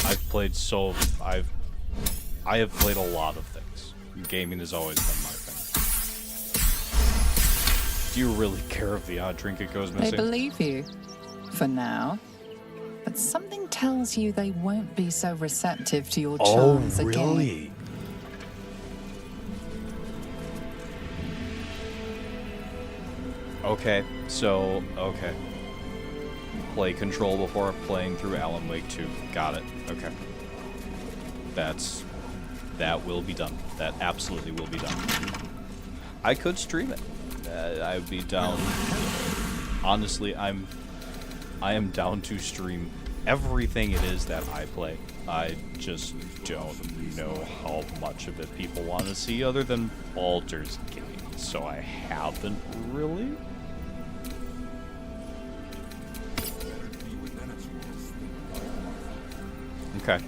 I have played a lot of things. Gaming has always been my thing. Do you really care if the odd trinket goes missing? They believe you. For now. But something tells you they won't be so receptive to your charms again. Oh, really? Okay. Play Control before playing through Alan Wake 2. Got it. Okay. That will be done. That absolutely will be done. I could stream it. I would be down. Honestly, I am down to stream everything it is that I play. I just don't know how much of it people want to see other than Baldur's Gate, so I haven't really. Okay.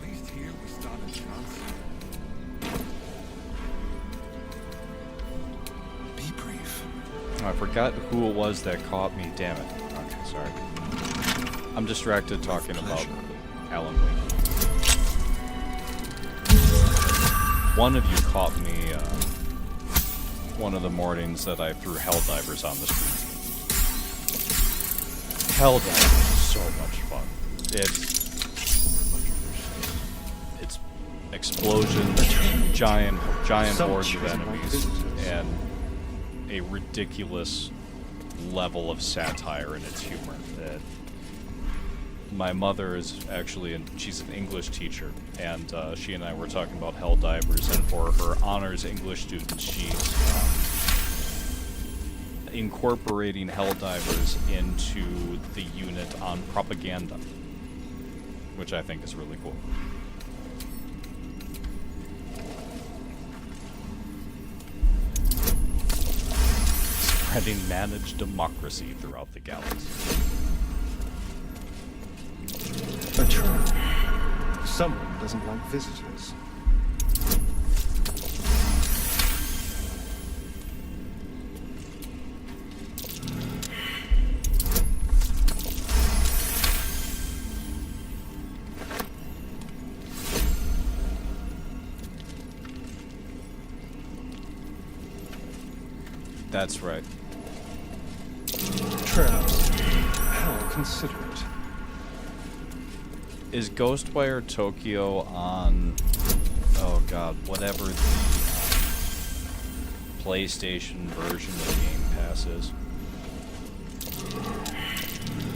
I forgot who it was that caught me. Damn it. Okay, sorry. I'm distracted talking about Alan Wake. One of you caught me one of the mornings that I threw Helldivers on the street. Helldivers is so much fun. It's explosions, giant hordes of enemies, and a ridiculous level of satire in its humor. my mother is actually, she's an English teacher, and she and I were talking about hell divers, and for her honors English students, she's incorporating hell divers into the unit on propaganda, which I think is really cool. Spreading managed democracy throughout the galaxy. A trap. Someone doesn't like visitors. That's right. Traps. How considerate. Is Ghostwire Tokyo on, oh god, whatever the PlayStation version of Game Pass is?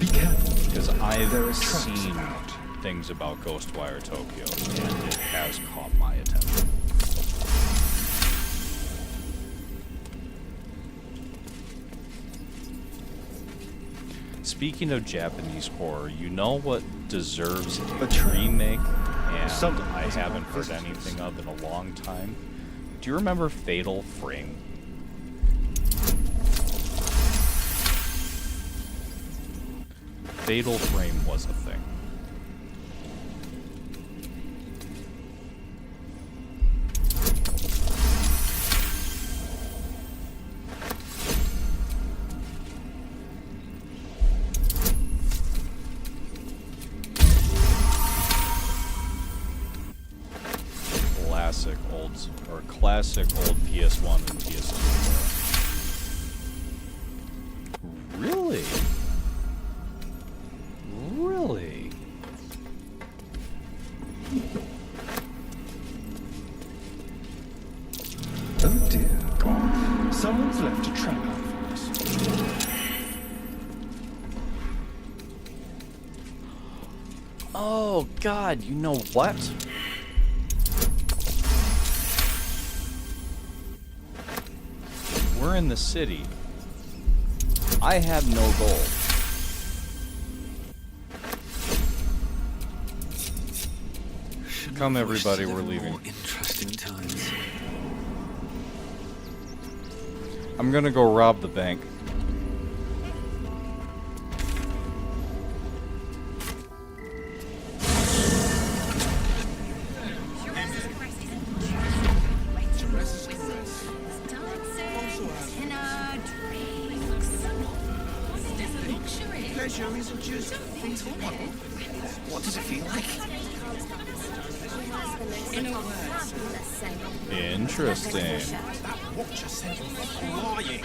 Be careful. Because I've There is seen things about Ghostwire Tokyo, and it has caught my attention. Speaking of Japanese horror, you know what deserves a remake, and I haven't heard anything of in a long time? Do you remember Fatal Frame? Fatal Frame was a thing. Classic old PS1 and PS2. Really? Really? Oh dear God. Someone's left a trap out for us. Oh god, you know what? We're in the city. I have no gold. Come everybody, we're leaving. Interesting times. I'm gonna go rob the bank. Pleasure isn't just what does it feel like? Interesting. That watcher sent me flying.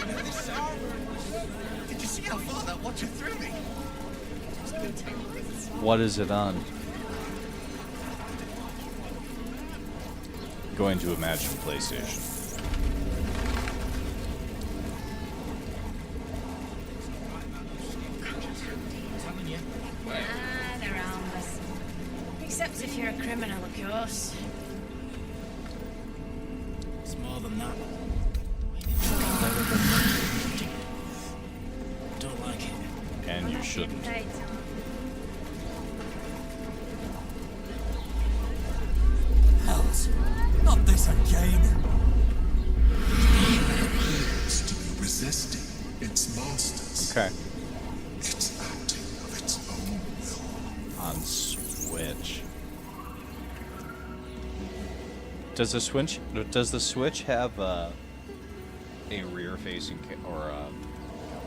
Did you see how far that watcher threw me? What is it on? Going to imagine PlayStation. They're harmless. Except if you're a criminal, of course. It's more than that. Don't like it. And you shouldn't. Hells, not this again. Appears to be resisting its masters. Okay. It's acting of its own will. On Switch. Does the Switch have a rear-facing or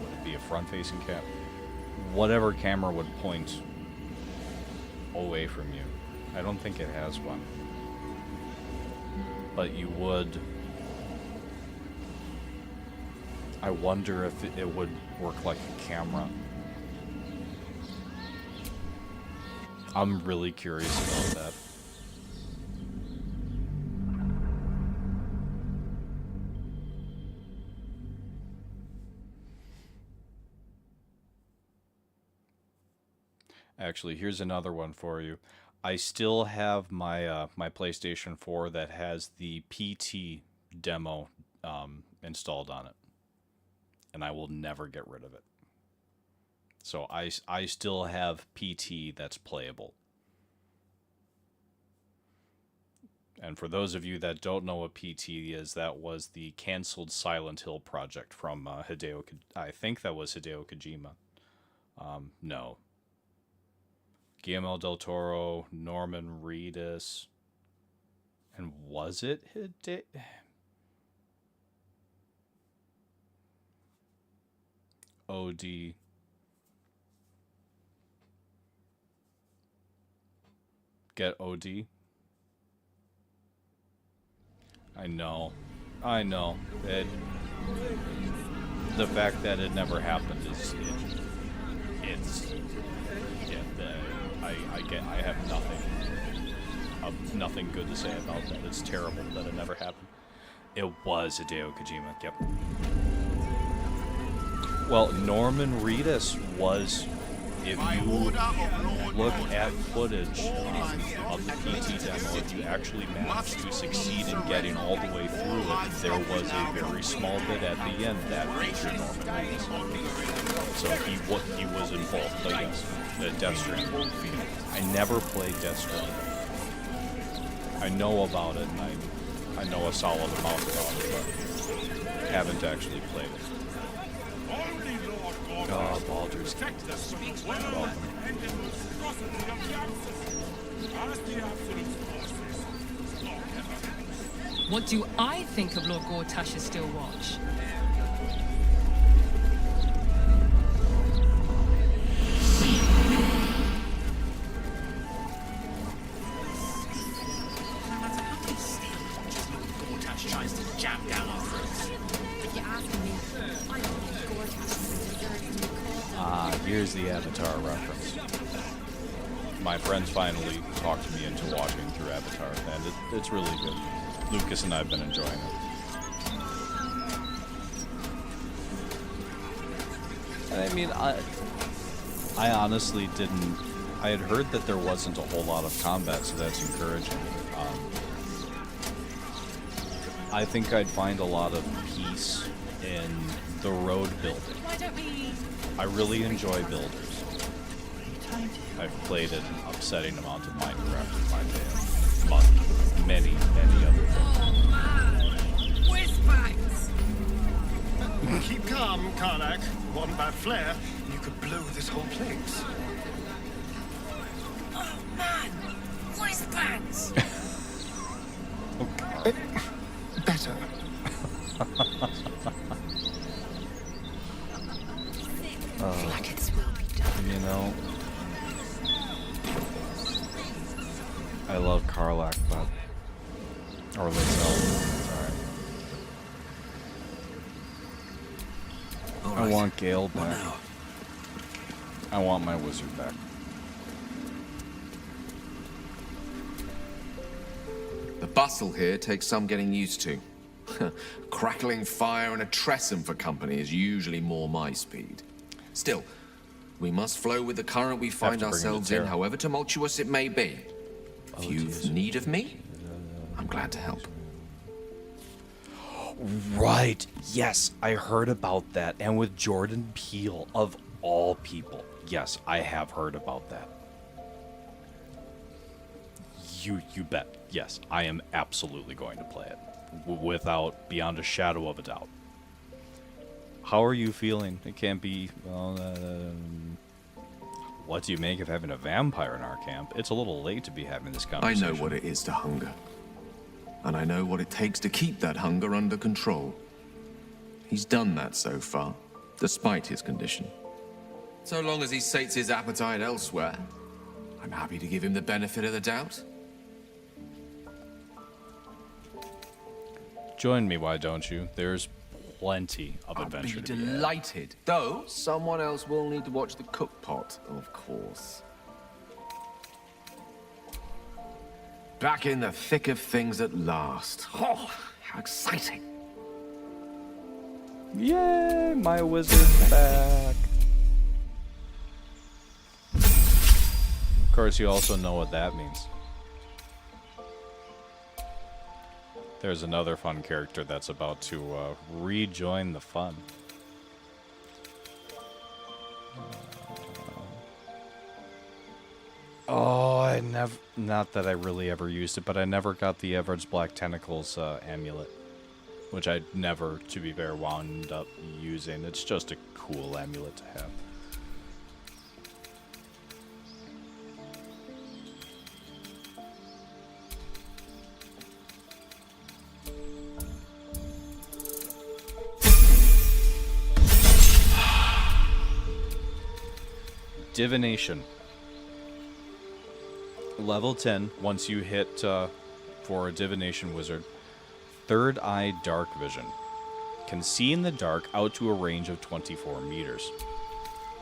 would it be a front-facing cam? Whatever camera would point away from you. I don't think it has one. But you would. I wonder if it would work like a camera. I'm really curious about that. Actually, here's another one for you. I still have my my PlayStation 4 that has the PT demo installed on it, and I will never get rid of it. So I still have PT that's playable. And for those of you that don't know what PT is, that was the canceled Silent Hill project from I think that was Hideo Kojima. No. Guillermo del Toro, Norman Reedus, and was it Hideo? OD. Get OD? I know. The fact that it never happened is I have nothing good to say about that. It's terrible that it never happened. It was Hideo Kojima. Yep. Well, Norman Reedus was. If you look at footage of the PT demo, if you actually managed to succeed in getting all the way through it, there was a very small bit at the end that featured Norman Reedus. So he was involved. But yes, Death Stranding. I never played Death Stranding. I know about it, and I know a solid amount about it, but haven't actually played it. Oh, Baldur's Gate. Welcome. What do I think of Lord Gortash's Still Watch? Tries to jam down our throats. If you're asking me, I don't think Gortash deserves to be called. Here's the Avatar reference. My friends finally talked me into watching through Avatar, and it's really good. Lucas and I have been enjoying it. I mean, I honestly didn't. I had heard that there wasn't a whole lot of combat, so that's encouraging. I think I'd find a lot of peace in the road building. Why don't we... I really enjoy builders. I've played an upsetting amount of Minecraft in my day, among many other things. Oh man! Whiz-bangs! Keep calm, Karnak. One bad flare, and you could blow this whole place. Oh man! Whiz-bangs! Better. You know, I love Karlach, but or Lae'zel. Sorry. I want Gale back. I want my wizard back. The bustle here takes some getting used to. Crackling fire and a tressum for company is usually more my speed. Still, we must flow with the current we find ourselves in, however tumultuous it may be. If you've need of me, I'm glad to help. Right. Yes, I heard about that. And with Jordan Peele, of all people. Yes, I have heard about that. You bet. Yes, I am absolutely going to play it. Without, beyond a shadow of a doubt. How are you feeling? It can't be, well, what do you make of having a vampire in our camp? It's a little late to be having this conversation. I know what it is to hunger. And I know what it takes to keep that hunger under control. He's done that so far, despite his condition. So long as he sates his appetite elsewhere, I'm happy to give him the benefit of the doubt. Join me, why don't you? There's plenty of adventure to be had. Delighted. Though, someone else will need to watch the cook pot, of course. Back in the thick of things at last. Oh, how exciting. Yay, my wizard's back. course, you also know what that means. There's another fun character that's about to rejoin the fun. Oh, I never... Not that I really ever used it, but I never got the Everett's Black Tentacles amulet. Which I never, to be fair, wound up using. It's just a cool amulet to have. Divination. Level 10, once you hit for a Divination Wizard, Third Eye Dark Vision. Can see in the dark out to a range of 24 meters.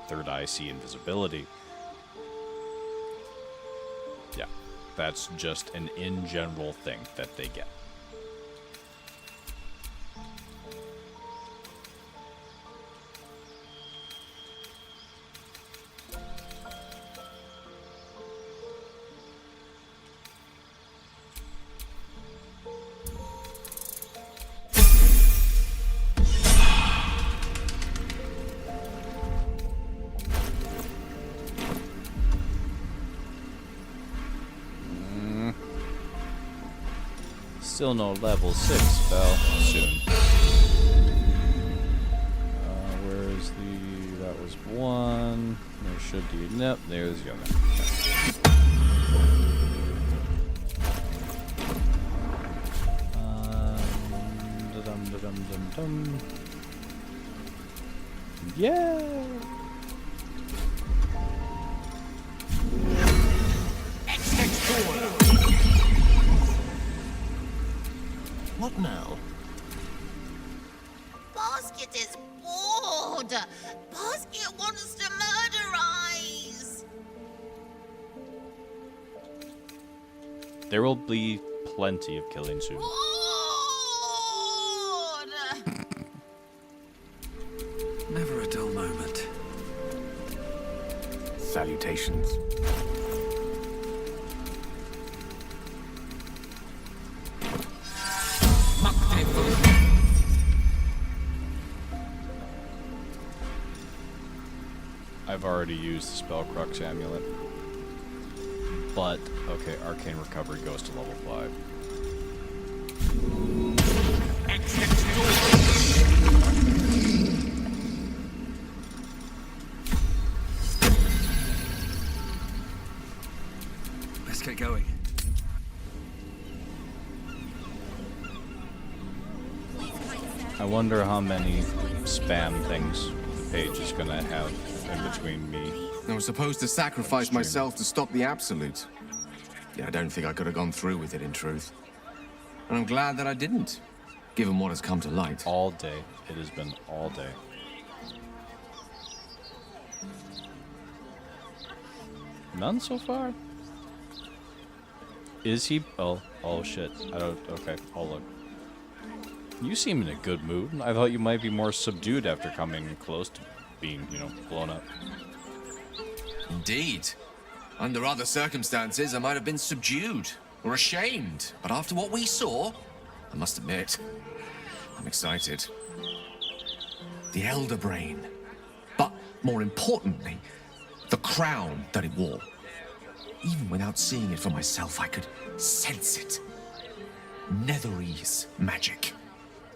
Third Eye see invisibility. Yeah, that's just an in general thing that they get. Still no level 6 spell. Soon. Where's the... That was 1. There should be... Nope, there's the other. Da-dum-da-dum-dum-dum. Yeah! What now? Basket is bored. Basket wants to murderize. There will be plenty of killing soon. Never a dull moment. Salutations. I've already used the Spellcrux amulet. But, okay, Arcane Recovery goes to level 5. Let's get going. I wonder how many spam things the page is gonna have in between me. I was supposed to sacrifice myself to stop the Absolute. Yeah, I don't think I could have gone through with it, in truth. And I'm glad that I didn't, given what has come to light. All day. It has been all day. None so far? Is he? Oh shit. I don't... Okay, I'll look. You seem in a good mood. I thought you might be more subdued after coming close to being, you know, blown up. Indeed. Under other circumstances, I might have been subdued or ashamed. But after what we saw, I must admit, I'm excited. The Elder Brain. But more importantly, the crown that it wore. Even without seeing it for myself, I could sense it. Netherese magic.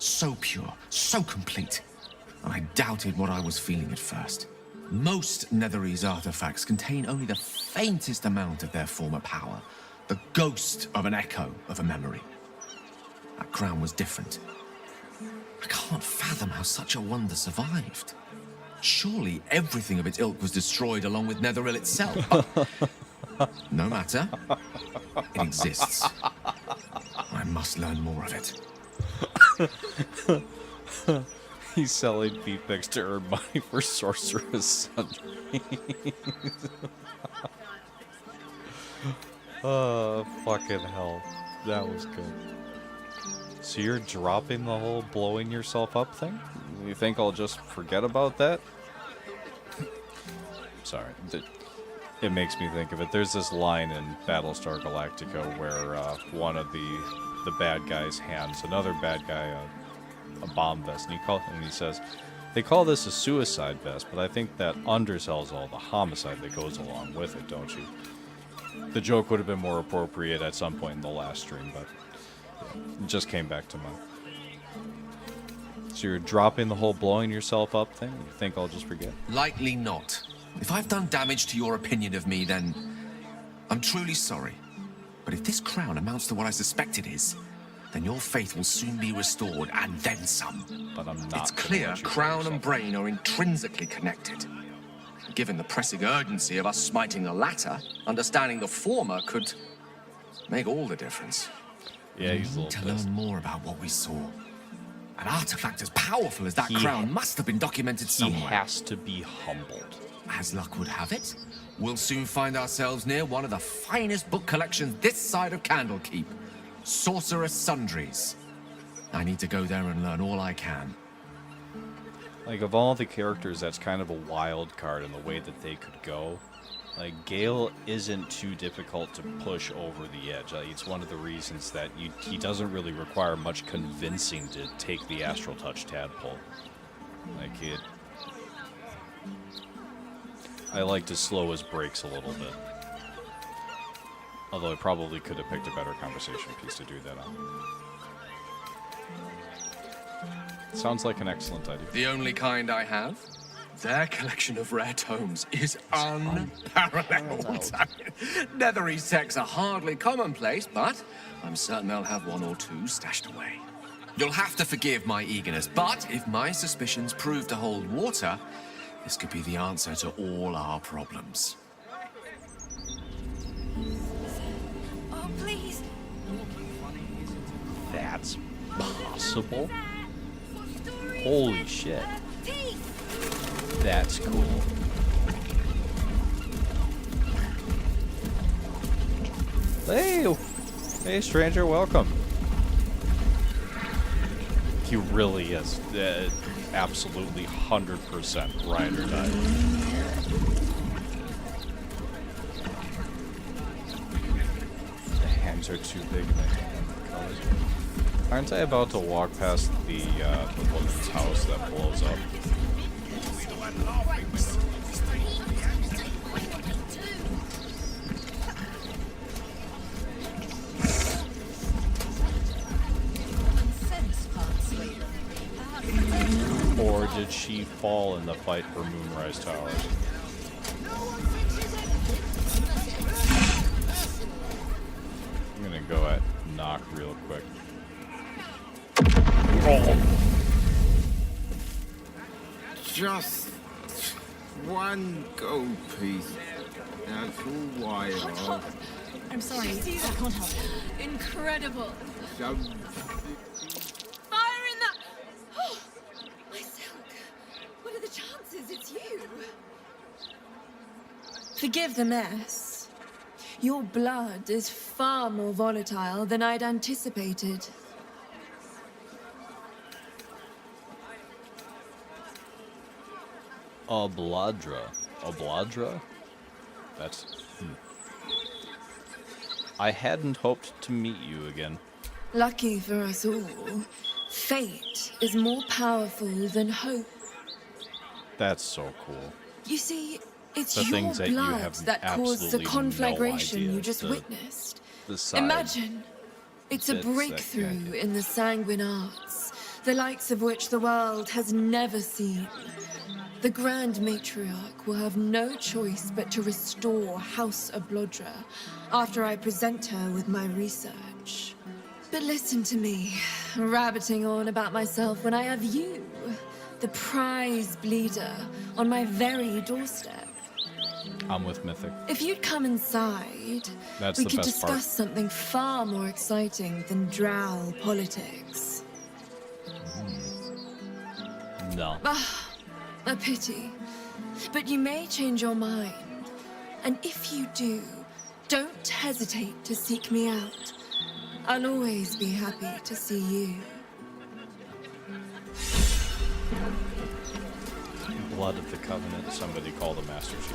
So pure, so complete. And I doubted what I was feeling at first. Most Netherese artifacts contain only the faintest amount of their former power. The ghost of an echo of a memory. That crown was different. I can't fathom how such a wonder survived. Surely everything of its ilk was destroyed along with Netheril itself, but no matter. It exists. I must learn more of it. He's selling beef picks to earn money for Sorcerer's Sundries. Oh, fucking hell. That was good. So you're dropping the whole blowing yourself up thing? You think I'll just forget about that? Sorry. it makes me think of it. There's this line in Battlestar Galactica where one of the bad guys hands another bad guy a bomb vest, and he says, "They call this a suicide vest, but I think that undersells all the homicide that goes along with it, don't you?" The joke would have been more appropriate at some point in the last stream, but it just came back to mind. So you're dropping the whole blowing yourself up thing? You think I'll just forget? Likely not. If I've done damage to your opinion of me, then I'm truly sorry. But if this crown amounts to what I suspect it is, then your faith will soon be restored, and then some. But I'm not. It's clear crown and brain are intrinsically connected. Given the pressing urgency of us smiting the latter, understanding the former could make all the difference. Yeah, he's a little to learn more about what we saw. An artifact as powerful as that crown must have been documented somewhere. He has to be humbled. As luck would have it, we'll soon find ourselves near one of the finest book collections this side of Candlekeep. Sorcerer's Sundries. I need to go there and learn all I can. Like, of all the characters, that's kind of a wild card in the way that they could go. Like, Gale isn't too difficult to push over the edge. Like, it's one of the reasons that he doesn't really require much convincing to take the Astral Touch Tadpole. Like, I like to slow his brakes a little bit. Although I probably could have picked a better conversation piece to do that on. Sounds like an excellent idea. The only kind I have? Their collection of rare tomes is unparalleled. I mean, Nethery texts are hardly commonplace, but I'm certain they'll have one or two stashed away. You'll have to forgive my eagerness, but if my suspicions prove to hold water, this could be the answer to all our problems. Oh, please. That's possible? Holy shit. That's cool. Hey! Hey, stranger, welcome. He really is. Absolutely 100% ride or die. The hands are too big and the colors. Aren't I about to walk past the woman's house that blows up? Or did she fall in the fight for Moonrise Tower? I'm gonna go at knock real quick. Just one gold piece. That's all I have. I'm sorry, I can't help. Incredible. So, Fire in the... Oh, my silk. What are the chances it's you? Forgive the mess. Your blood is far more volatile than I'd anticipated. Obladra. Obladra? That's... I hadn't hoped to meet you again. Lucky for us all, fate is more powerful than hope. That's so cool. You see, it's The your things that you blood have that caused the absolutely conflagration no idea, you just the- witnessed. the side Imagine, it's a bits that breakthrough in the sanguine arts, the likes of which the world has never seen. The Grand Matriarch will have no choice but to restore House Oblodra after I present her with my research. But listen to me, rabbiting on about myself when I have you, the prize bleeder, on my very doorstep. I'm with Mythic. If you'd come inside, That's we the could best discuss part. something far more exciting than drow politics. No. Ah, a pity. But you may change your mind. And if you do, don't hesitate to seek me out. I'll always be happy to see you. blood of the covenant. Somebody call the Master Chief.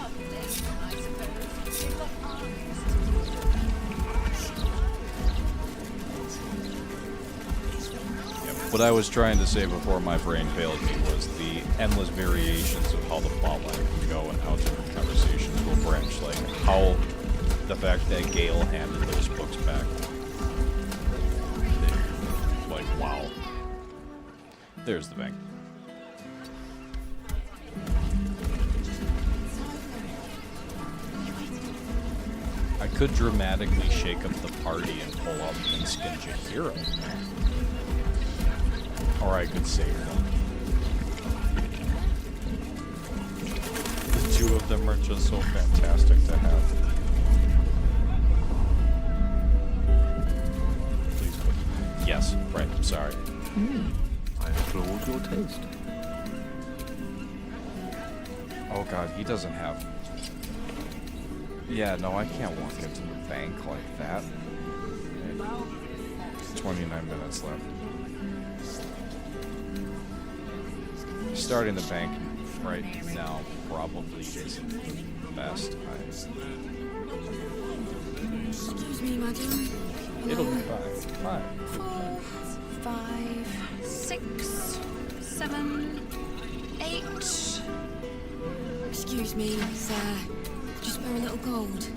What I was trying to say before my brain failed me was the endless variations of how the plotline can go and how different conversations will branch. Like how the fact that Gale handed those books back. Like, wow. There's the bank. I could dramatically shake up the party and pull up and skin Jahira. Or I could save them. The two of them are just so fantastic to have. Please put... Yes, right, sorry. I applaud your taste. Oh god, he doesn't have... Yeah, no, I can't walk into the bank like that. 29 minutes left. Starting the bank right now probably isn't the best time. Excuse me, madam. It'll be fine. 4, 5, 6, 7, 8. Excuse me, sir. Just for a little gold.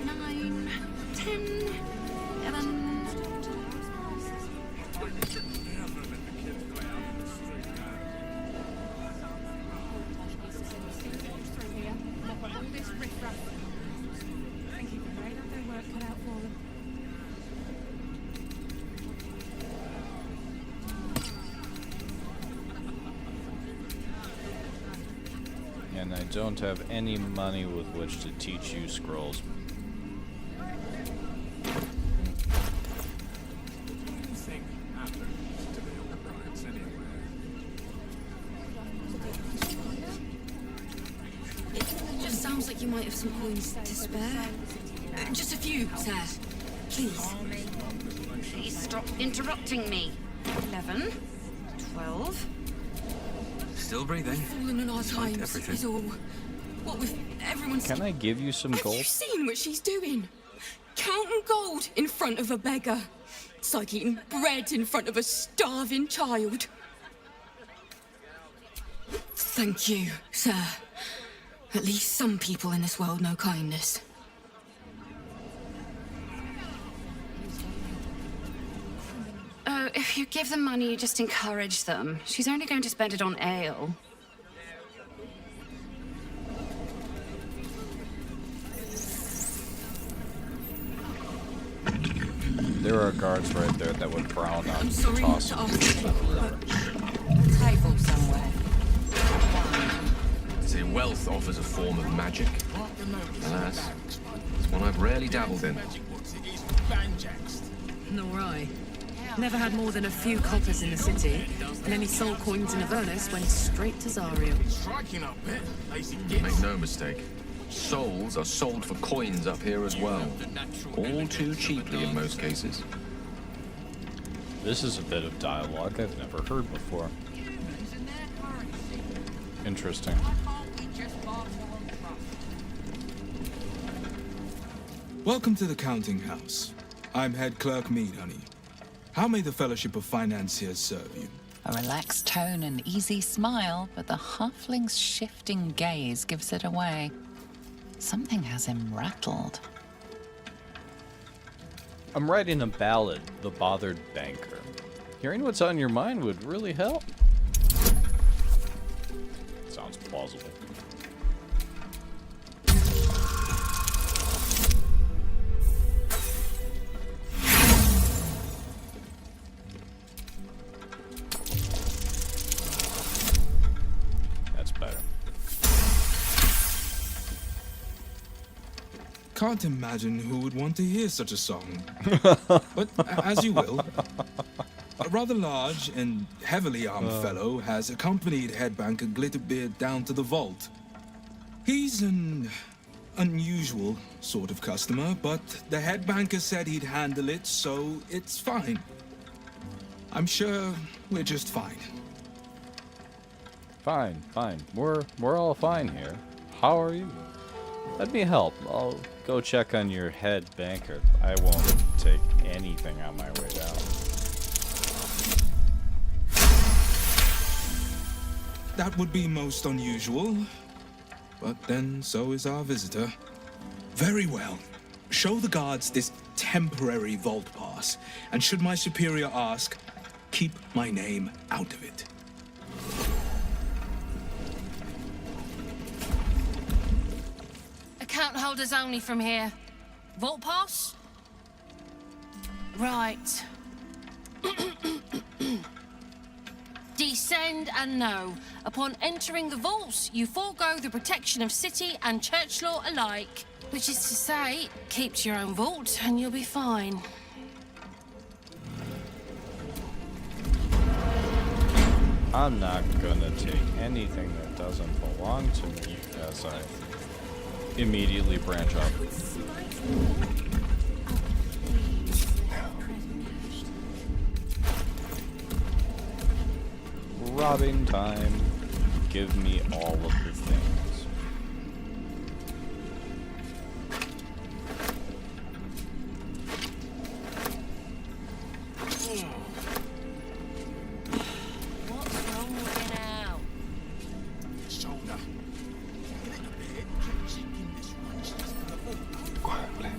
9, 10, 11. And I don't have any money with which to teach you scrolls. It just sounds like you might have some coins to spare. Just a few, sir. Please. Please stop interrupting me. 11, 12. Still breathing. Fallen in our Despite times everything. is all. What with everyone's... Can I give you some Have gold? you seen what she's doing? Counting gold in front of a beggar. It's like eating bread in front of a starving child. Thank you, sir. At least some people in this world know kindness. Oh, if you give them money, you just encourage them. She's only going to spend it on ale. There are guards right there that would frown on I'm sorry tossing. to ask you, but Table somewhere. Say wealth offers a form of magic. Alas, it's one I've rarely dabbled in. Nor I. Never had more than a few coppers in the city, and any soul coins in Avernus went straight to Zario. Make no mistake, souls are sold for coins up here as well. All too cheaply in most cases. This is a bit of dialogue I've never heard before. Interesting. Welcome to the counting house. I'm head clerk Mead, honey. How may the Fellowship of Financiers serve you? A relaxed tone and easy smile, but the halfling's shifting gaze gives it away. Something has him rattled. I'm writing a ballad, The Bothered Banker. Hearing what's on your mind would really help. Sounds plausible. That's better. Can't imagine who would want to hear such a song. But as you will. A rather large and heavily armed fellow has accompanied headbanker Glitterbeard down to the vault. He's an unusual sort of customer, but the headbanker said he'd handle it, so it's fine. I'm sure we're just fine. Fine, fine. We're all fine here. How are you? Let me help. I'll go check on your head banker. I won't take anything on my way down. That would be most unusual. But then so is our visitor. Very well. Show the guards this temporary vault pass, and should my superior ask, keep my name out of it. Account holders only from here. Vault pass? Right. Descend and know. Upon entering the vaults, you forego the protection of city and church law alike. Which is to say, keep to your own vault and you'll be fine. I'm not gonna take anything that doesn't belong to me as I immediately branch up. Robbing time. Give me all of the things. What's wrong with you now? Shoulder. Quietly.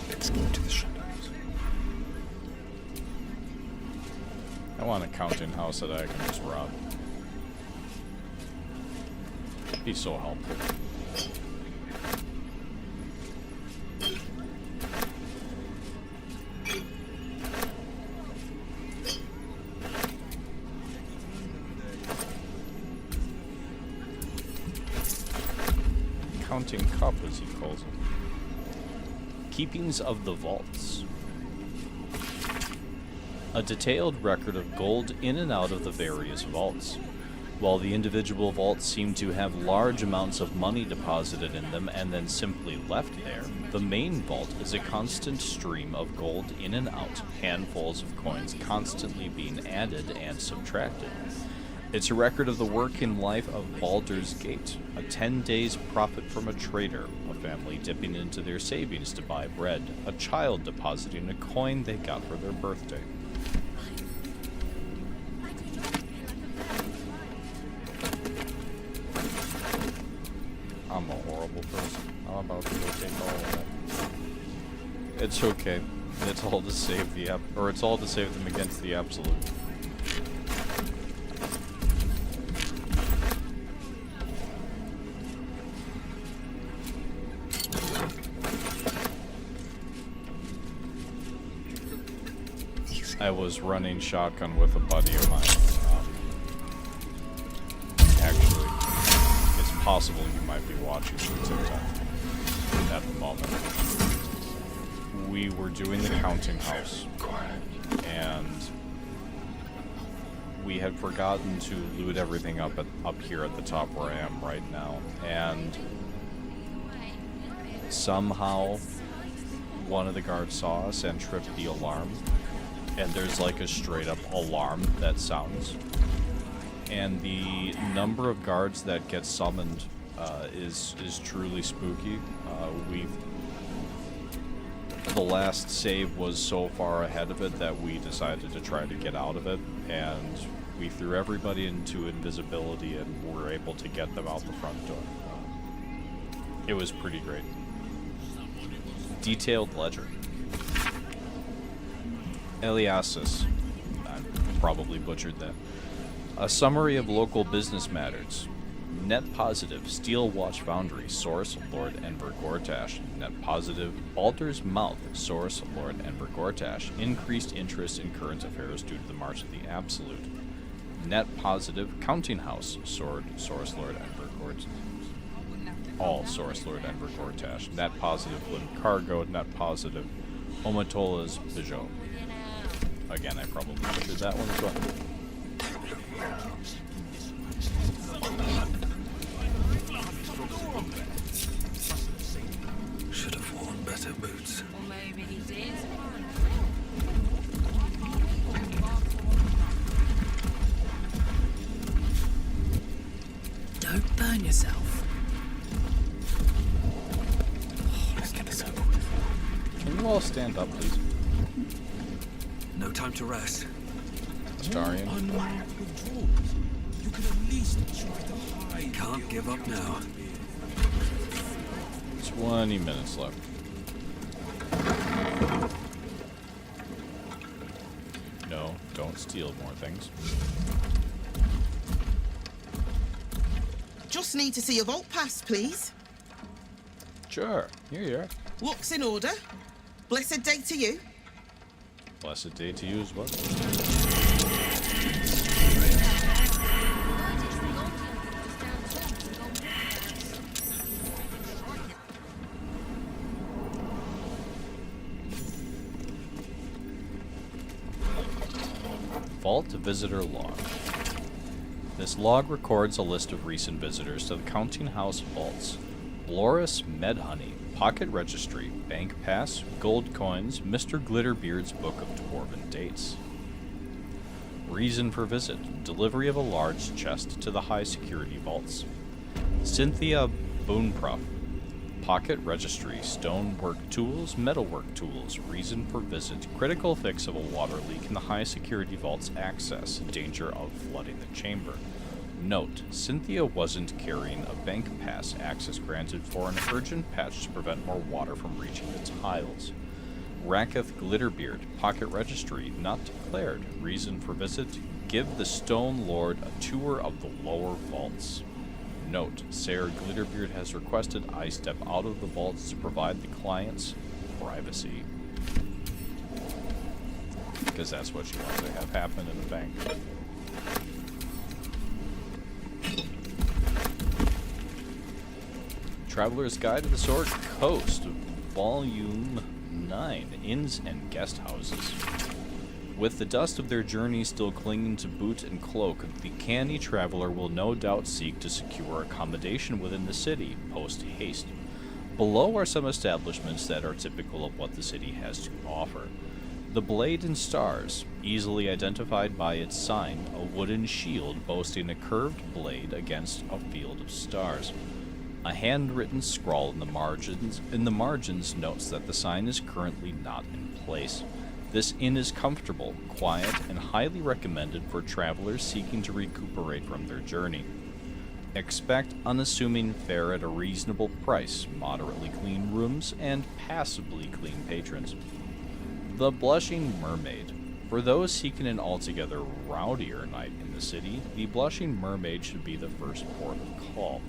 Let's go to the shadows. I want a counting house that I can just rob. Be so helpful. Counting cup, as he calls it. Keepings of the vaults. A detailed record of gold in and out of the various vaults. While the individual vaults seem to have large amounts of money deposited in them and then simply left there, the main vault is a constant stream of gold in and out, handfuls of coins constantly being added and subtracted. It's a record of the working life of Baldur's Gate, a 10 days profit from a trader, a family dipping into their savings to buy bread, a child depositing a coin they got for their birthday. I'm a horrible person. I'm about to go take all of that. It's okay. It's all to save the it's all to save them against the absolute. I was running shotgun with a buddy of mine. Actually, it's possible you might be watching from TikTok at the moment. We were doing the counting house, and we had forgotten to loot everything up here at the top where I am right now, and somehow one of the guards saw us and tripped the alarm. And there's like a straight up alarm that sounds. And the number of guards that get summoned is truly spooky. The last save was so far ahead of it that we decided to try to get out of it, and we threw everybody into invisibility and were able to get them out the front door. It was pretty great. Detailed ledger. Eliasis. I probably butchered that. A summary of local business matters. Net positive, Steel Watch Foundry, source, Lord Enver Gortash. Net positive, Baldur's Mouth, source, Lord Enver Gortash. Increased interest in current affairs due to the March of the Absolute. Net positive, Counting House, source, Lord Enver Gortash. All source, Lord Enver Gortash. Net positive, Lim Cargo. Net positive, Omatola's Bijou. Again, I probably butchered that one as well. Should have worn better boots. Or maybe he did. Don't burn yourself. Let's get this over with. Can you all stand up, please? No time to rest. Starian. Unmarked withdrawals. You can at least try to hide. Can't give up now. 20 minutes left. No, don't steal more things. Just need to see your vault pass, please. Sure. Here you are. Looks in order. Blessed day to you. Blessed day to you as well. Vault Visitor Log. This log records a list of recent visitors to the Counting House vaults. Loris Medhoney, Pocket Registry, Bank Pass, Gold Coins, Mr. Glitterbeard's Book of Dwarven Dates. Reason for visit: delivery of a large chest to the high security vaults. Cynthia Boonpruff, Pocket Registry, Stonework Tools, Metalwork Tools. Reason for visit: critical fix of a water leak in the high security vault's access, danger of flooding the chamber. Note: Cynthia wasn't carrying a bank pass, access granted for an urgent patch to prevent more water from reaching the tiles. Raketh Glitterbeard, Pocket Registry, not declared. Reason for visit: give the Stone Lord a tour of the lower vaults. Note: Sarah Glitterbeard has requested I step out of the vaults to provide the client's privacy. Because that's what she wants to have happen in the bank. Traveler's Guide to the Sword Coast, Volume 9, Inns and Guest Houses. With the dust of their journey still clinging to boot and cloak, the canny traveler will no doubt seek to secure accommodation within the city, post-haste. Below are some establishments that are typical of what the city has to offer. The Blade and Stars, easily identified by its sign, a wooden shield boasting a curved blade against a field of stars. A handwritten scrawl in the margins notes that the sign is currently not in place. This inn is comfortable, quiet, and highly recommended for travelers seeking to recuperate from their journey. Expect unassuming fare at a reasonable price, moderately clean rooms, and passably clean patrons. The Blushing Mermaid. For those seeking an altogether rowdier night in the city, the Blushing Mermaid should be the first port of call.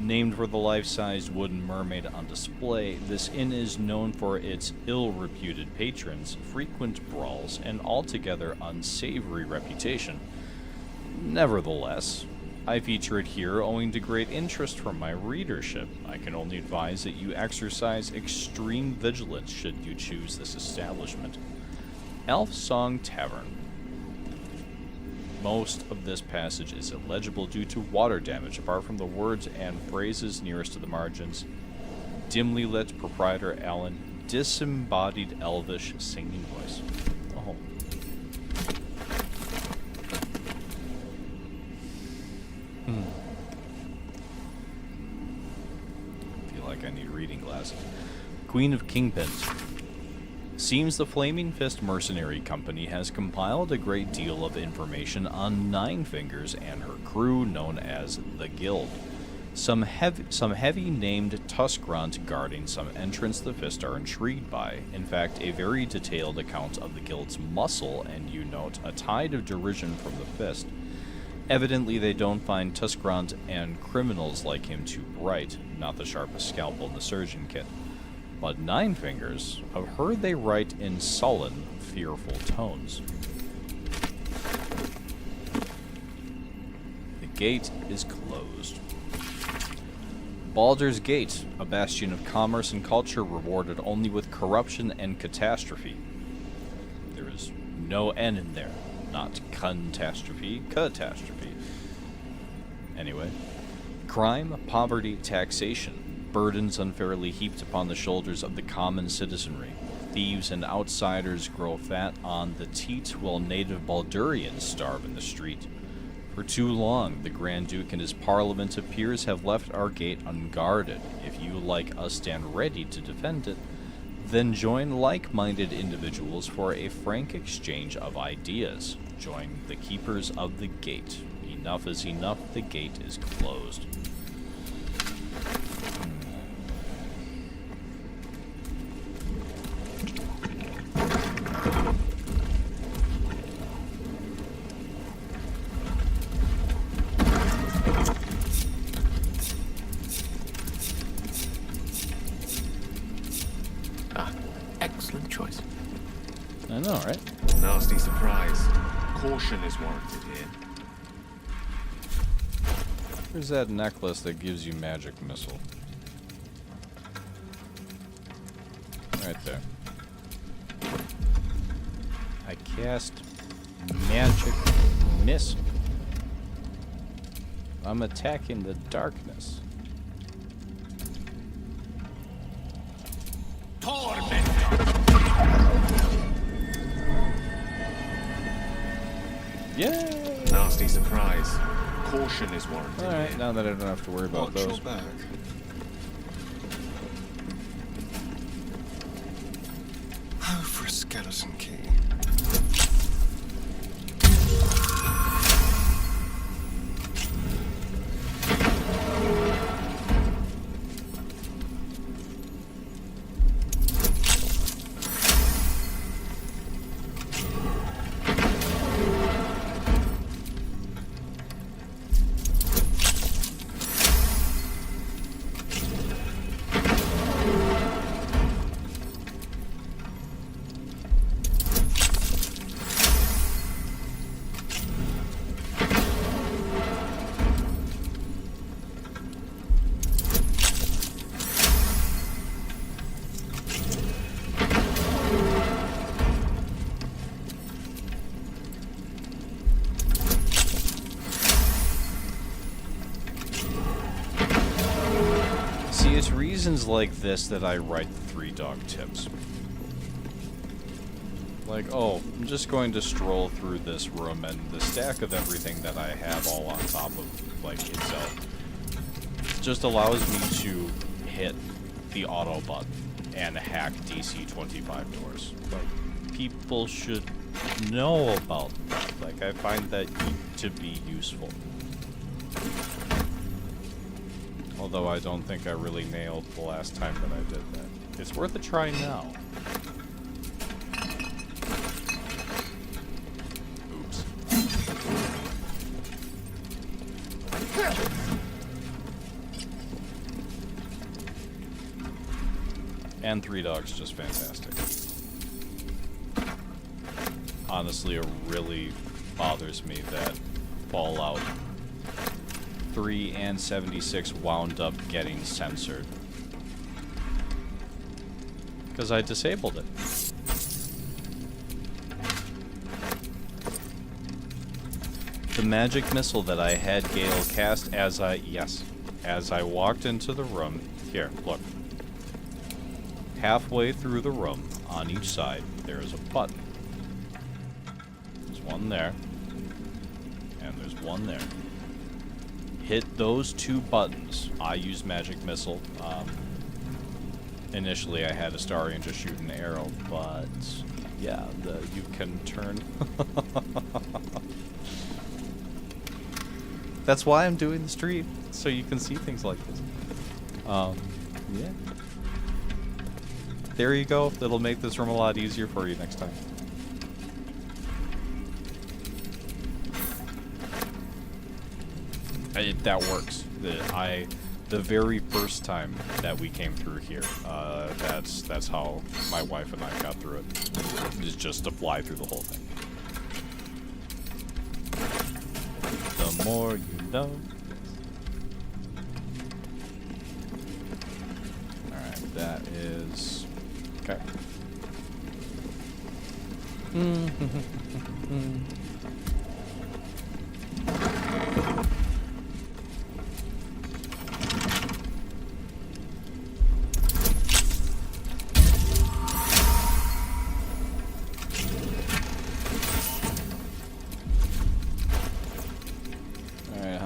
Named for the life-sized wooden mermaid on display, this inn is known for its ill-reputed patrons, frequent brawls, and altogether unsavory reputation. Nevertheless, I feature it here owing to great interest from my readership. I can only advise that you exercise extreme vigilance should you choose this establishment. Elf Song Tavern. Most of this passage is illegible due to water damage, apart from the words and phrases nearest to the margins. Dimly lit proprietor Alan, disembodied elvish singing voice. Oh. Feel like I need reading glasses. Queen of Kingpins. Seems the Flaming Fist Mercenary Company has compiled a great deal of information on Nine Fingers and her crew known as the Guild. Some heavy named Tuskront guarding some entrance the Fist are intrigued by. In fact, a very detailed account of the Guild's muscle, and you note a tide of derision from the Fist. Evidently they don't find Tuskront and criminals like him too bright, not the sharpest scalpel in the surgeon kit. But Nine Fingers, I've heard they write in sullen, fearful tones. The gate is closed. Baldur's Gate, a bastion of commerce and culture rewarded only with corruption and catastrophe. There is no N in there, not catastrophe. Anyway. Crime, poverty, taxation, burdens unfairly heaped upon the shoulders of the common citizenry. Thieves and outsiders grow fat on the teat, while native Baldurians starve in the street. For too long, the Grand Duke and his parliament of peers have left our gate unguarded. If you, like us, stand ready to defend it, then join like-minded individuals for a frank exchange of ideas. Join the keepers of the gate. Enough is enough, the gate is closed. Excellent choice. I know, right? Nasty surprise. Caution is warranted here. There's that necklace that gives you magic missile. Right there. I cast magic missile. I'm attacking the darkness. Yeah. Nasty surprise. Caution is warranted. Alright, now that I don't have to worry about those. Oh, for a skeleton key. It's reasons like this that I write the 3 dog tips. Like, oh, I'm just going to stroll through this room and the stack of everything that I have all on top of, like, itself just allows me to hit the auto button and hack DC 25 doors. Like, people should know about that. Like, I find that to be useful. Although I don't think I really nailed the last time that I did that. It's worth a try now. Oops. And 3 dogs, just fantastic. Honestly, it really bothers me that Fallout 3 and 76 wound up getting censored. Because I disabled it. The magic missile that I had Gale cast as I walked into the room. Here, look. Halfway through the room, on each side, there is a button. There's one there. And there's one there. Hit those 2 buttons. I use magic missile. Initially I had Astarion just shoot an arrow, but yeah, you can turn. That's why I'm doing the stream, so you can see things like this. Yeah. There you go. That'll make this room a lot easier for you next time. That works. The very first time that we came through here, that's how my wife and I got through it. Is just to fly through the whole thing. The more you know. Alright, that is... Okay.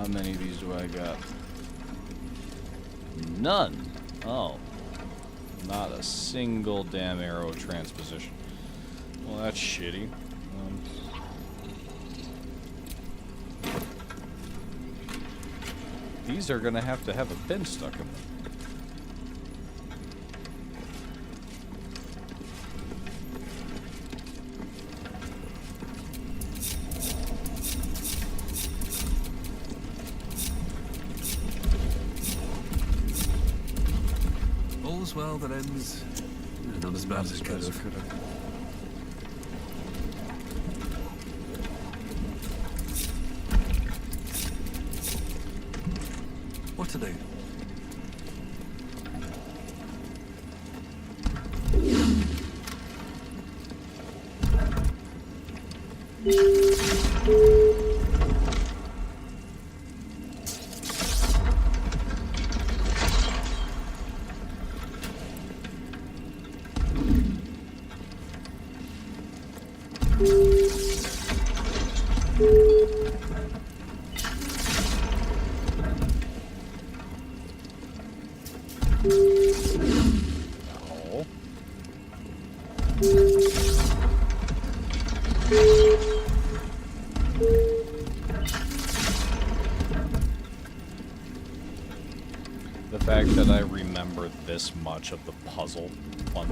How many of these do I got? None. Oh. Not a single damn arrow transposition. Well, that's shitty. These are gonna have a pin stuck in them. All's well that ends. Not as bad as it could have. What to do? The fact that I remember this much of the puzzle one.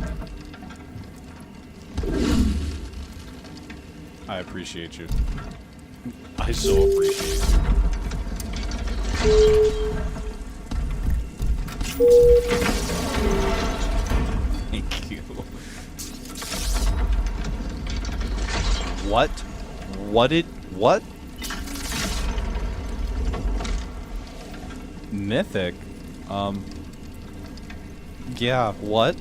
I appreciate you. I so appreciate you. Thank you. What? What? Mythic? Yeah, what?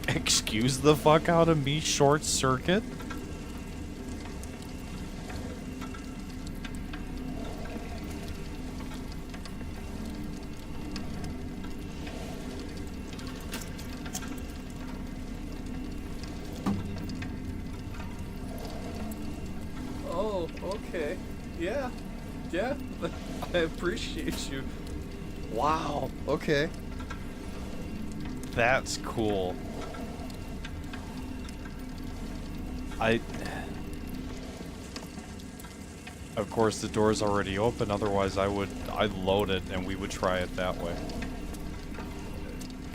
Excuse the fuck out of me, short circuit? Oh, okay. Yeah. Yeah. I appreciate you. Wow. Okay. That's cool. Of course, the door's already open, otherwise I'd load it and we would try it that way.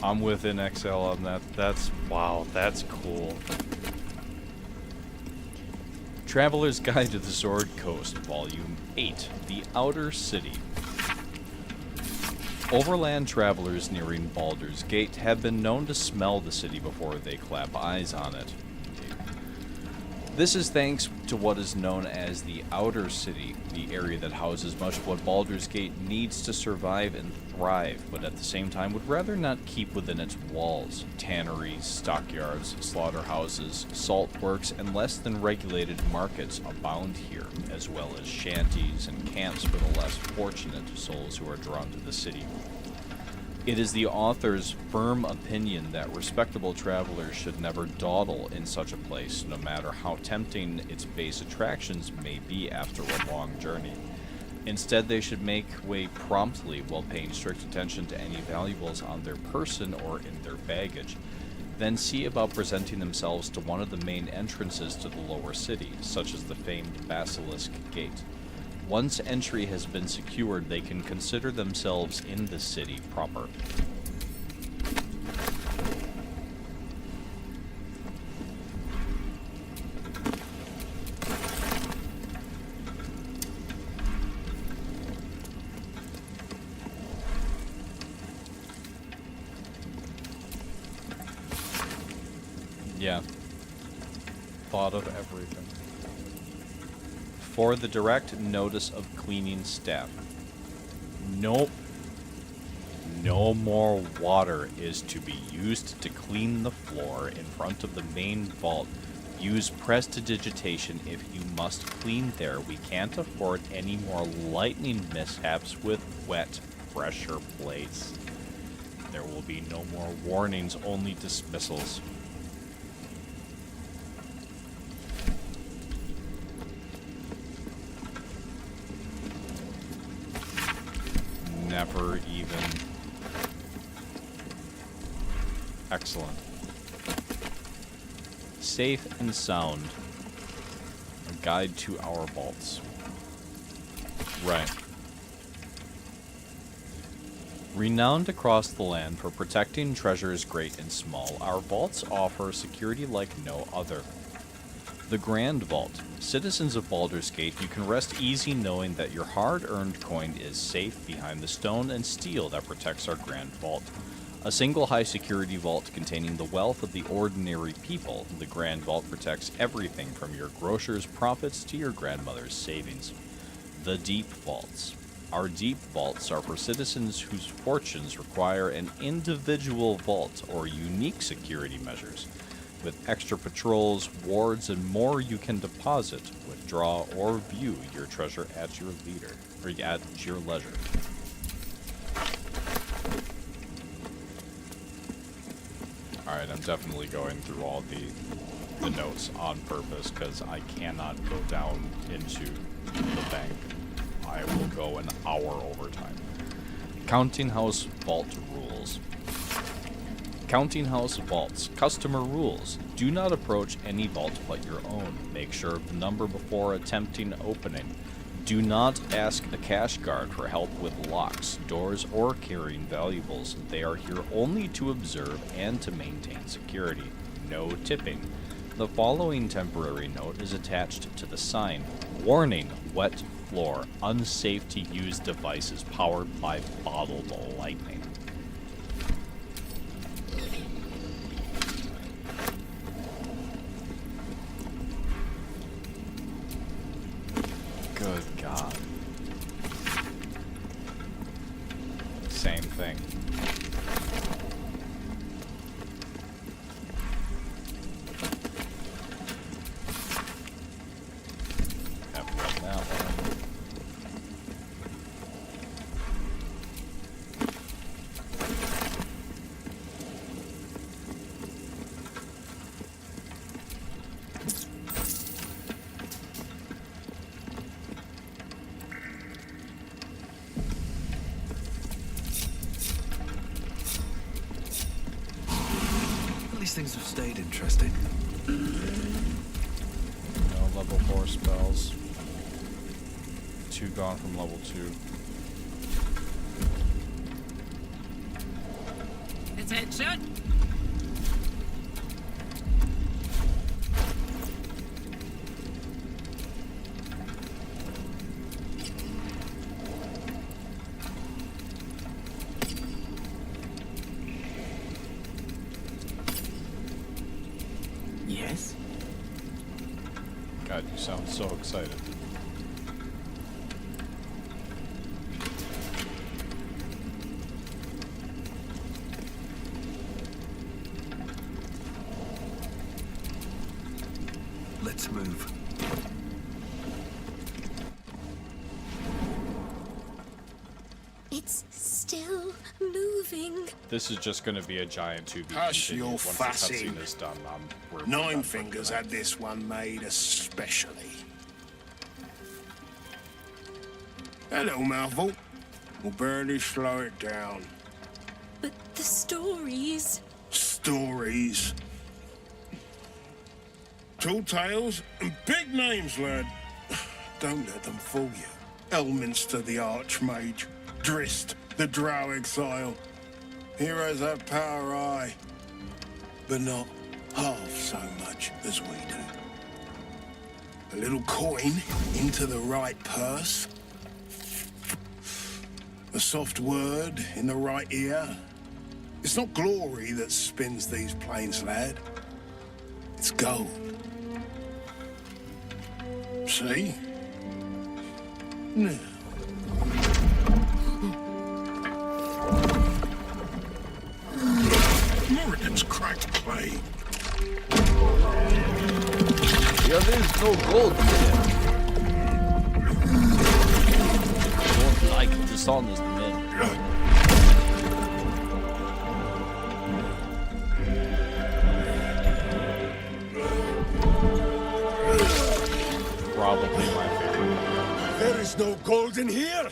I'm with NXL on that. Wow, that's cool. Traveler's Guide to the Sword Coast, Volume 8, The Outer City. Overland travelers nearing Baldur's Gate have been known to smell the city before they clap eyes on it. This is thanks to what is known as the Outer City, the area that houses much of what Baldur's Gate needs to survive and thrive, but at the same time would rather not keep within its walls. Tanneries, stockyards, slaughterhouses, salt works, and less than regulated markets abound here, as well as shanties and camps for the less fortunate souls who are drawn to the city. It is the author's firm opinion that respectable travelers should never dawdle in such a place, no matter how tempting its base attractions may be after a long journey. Instead, they should make way promptly while paying strict attention to any valuables on their person or in their baggage. Then see about presenting themselves to one of the main entrances to the lower city, such as the famed Basilisk Gate. Once entry has been secured, they can consider themselves in the city proper. Yeah. Thought of everything. For the direct notice of cleaning staff. Nope. No more water is to be used to clean the floor in front of the main vault. Use prestidigitation if you must clean there. We can't afford any more lightning mishaps with wet pressure plates. There will be no more warnings, only dismissals. never even... Excellent. Safe and sound. A guide to our vaults. Right. Renowned across the land for protecting treasures great and small, our vaults offer security like no other. The Grand Vault. Citizens of Baldur's Gate, you can rest easy knowing that your hard-earned coin is safe behind the stone and steel that protects our Grand Vault. A single high-security vault containing the wealth of the ordinary people, the Grand Vault protects everything from your grocer's profits to your grandmother's savings. The Deep Vaults. Our deep vaults are for citizens whose fortunes require an individual vault or unique security measures. With extra patrols, wards, and more, you can deposit, withdraw, or view your treasure at your leisure. Alright, I'm definitely going through all the notes on purpose, because I cannot go down into the bank. I will go an hour overtime. Counting House Vault Rules. Counting House Vaults. Customer rules. Do not approach any vault but your own. Make sure of the number before attempting opening. Do not ask a cash guard for help with locks, doors, or carrying valuables. They are here only to observe and to maintain security. No tipping. The following temporary note is attached to the sign. Warning, wet floor. Unsafe to use devices powered by bottled lightning. Good God. Same thing. Haven't read that one. These things have stayed interesting. No level 4 spells. 2 gone from level 2. Attention! Yes? God, you sound so excited. Let's move. It's still moving. This is just going to be a giant 2B. Hush continue. your Once the fussing. cutscene is done, we're Nine done. Fingers had this one made especially. Hello, mouthful. We'll barely slow it down. But the stories. Stories. Tall tales and big names, lad. Don't let them fool you. Elminster the Archmage. Drist the Drow Exile. Heroes have power, aye, but not half so much as we do. A little coin into the right purse. A soft word in the right ear. It's not glory that spins these plains, lad. It's gold. See? Now. Morrigan's cracked clay. Yeah, there's no gold here. I don't like dishonest men. Probably my favorite. Very is no gold in here.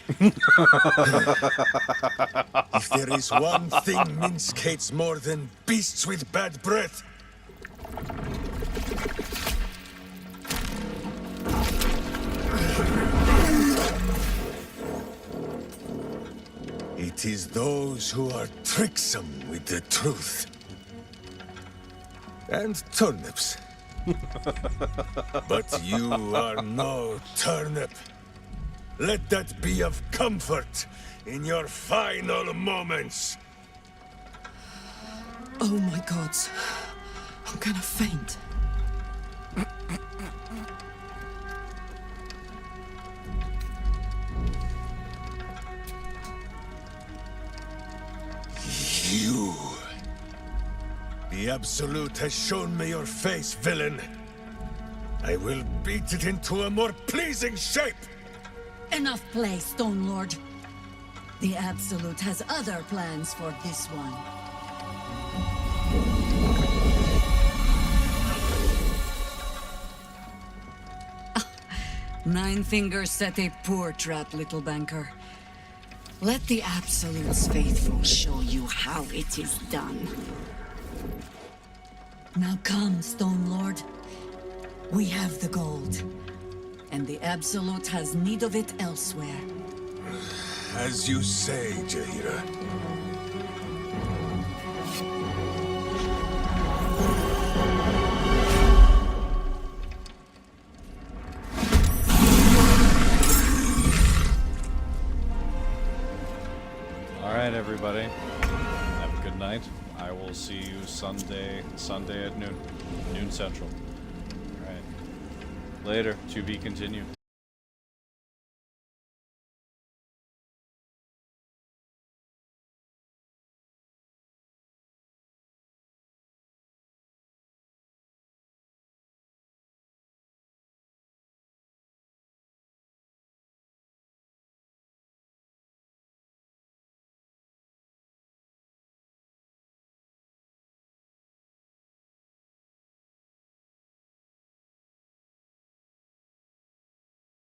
If there is one thing Minsk hates more than beasts with bad breath, it is those who are tricksome with the truth. And turnips. But you are no turnip. Let that be of comfort in your final moments. Oh my gods. I'm gonna faint. You. The Absolute has shown me your face, villain. I will beat it into a more pleasing shape. Enough play, Stone Lord. The Absolute has other plans for this one. Nine Fingers set a poor trap, little banker. Let the Absolute's faithful show you how it is done. Now come, Stone Lord. We have the gold, and the Absolute has need of it elsewhere. As you say, Jaheira. All right, everybody. Have a good night. I will see you Sunday at noon Central. All right. Later. To be continued.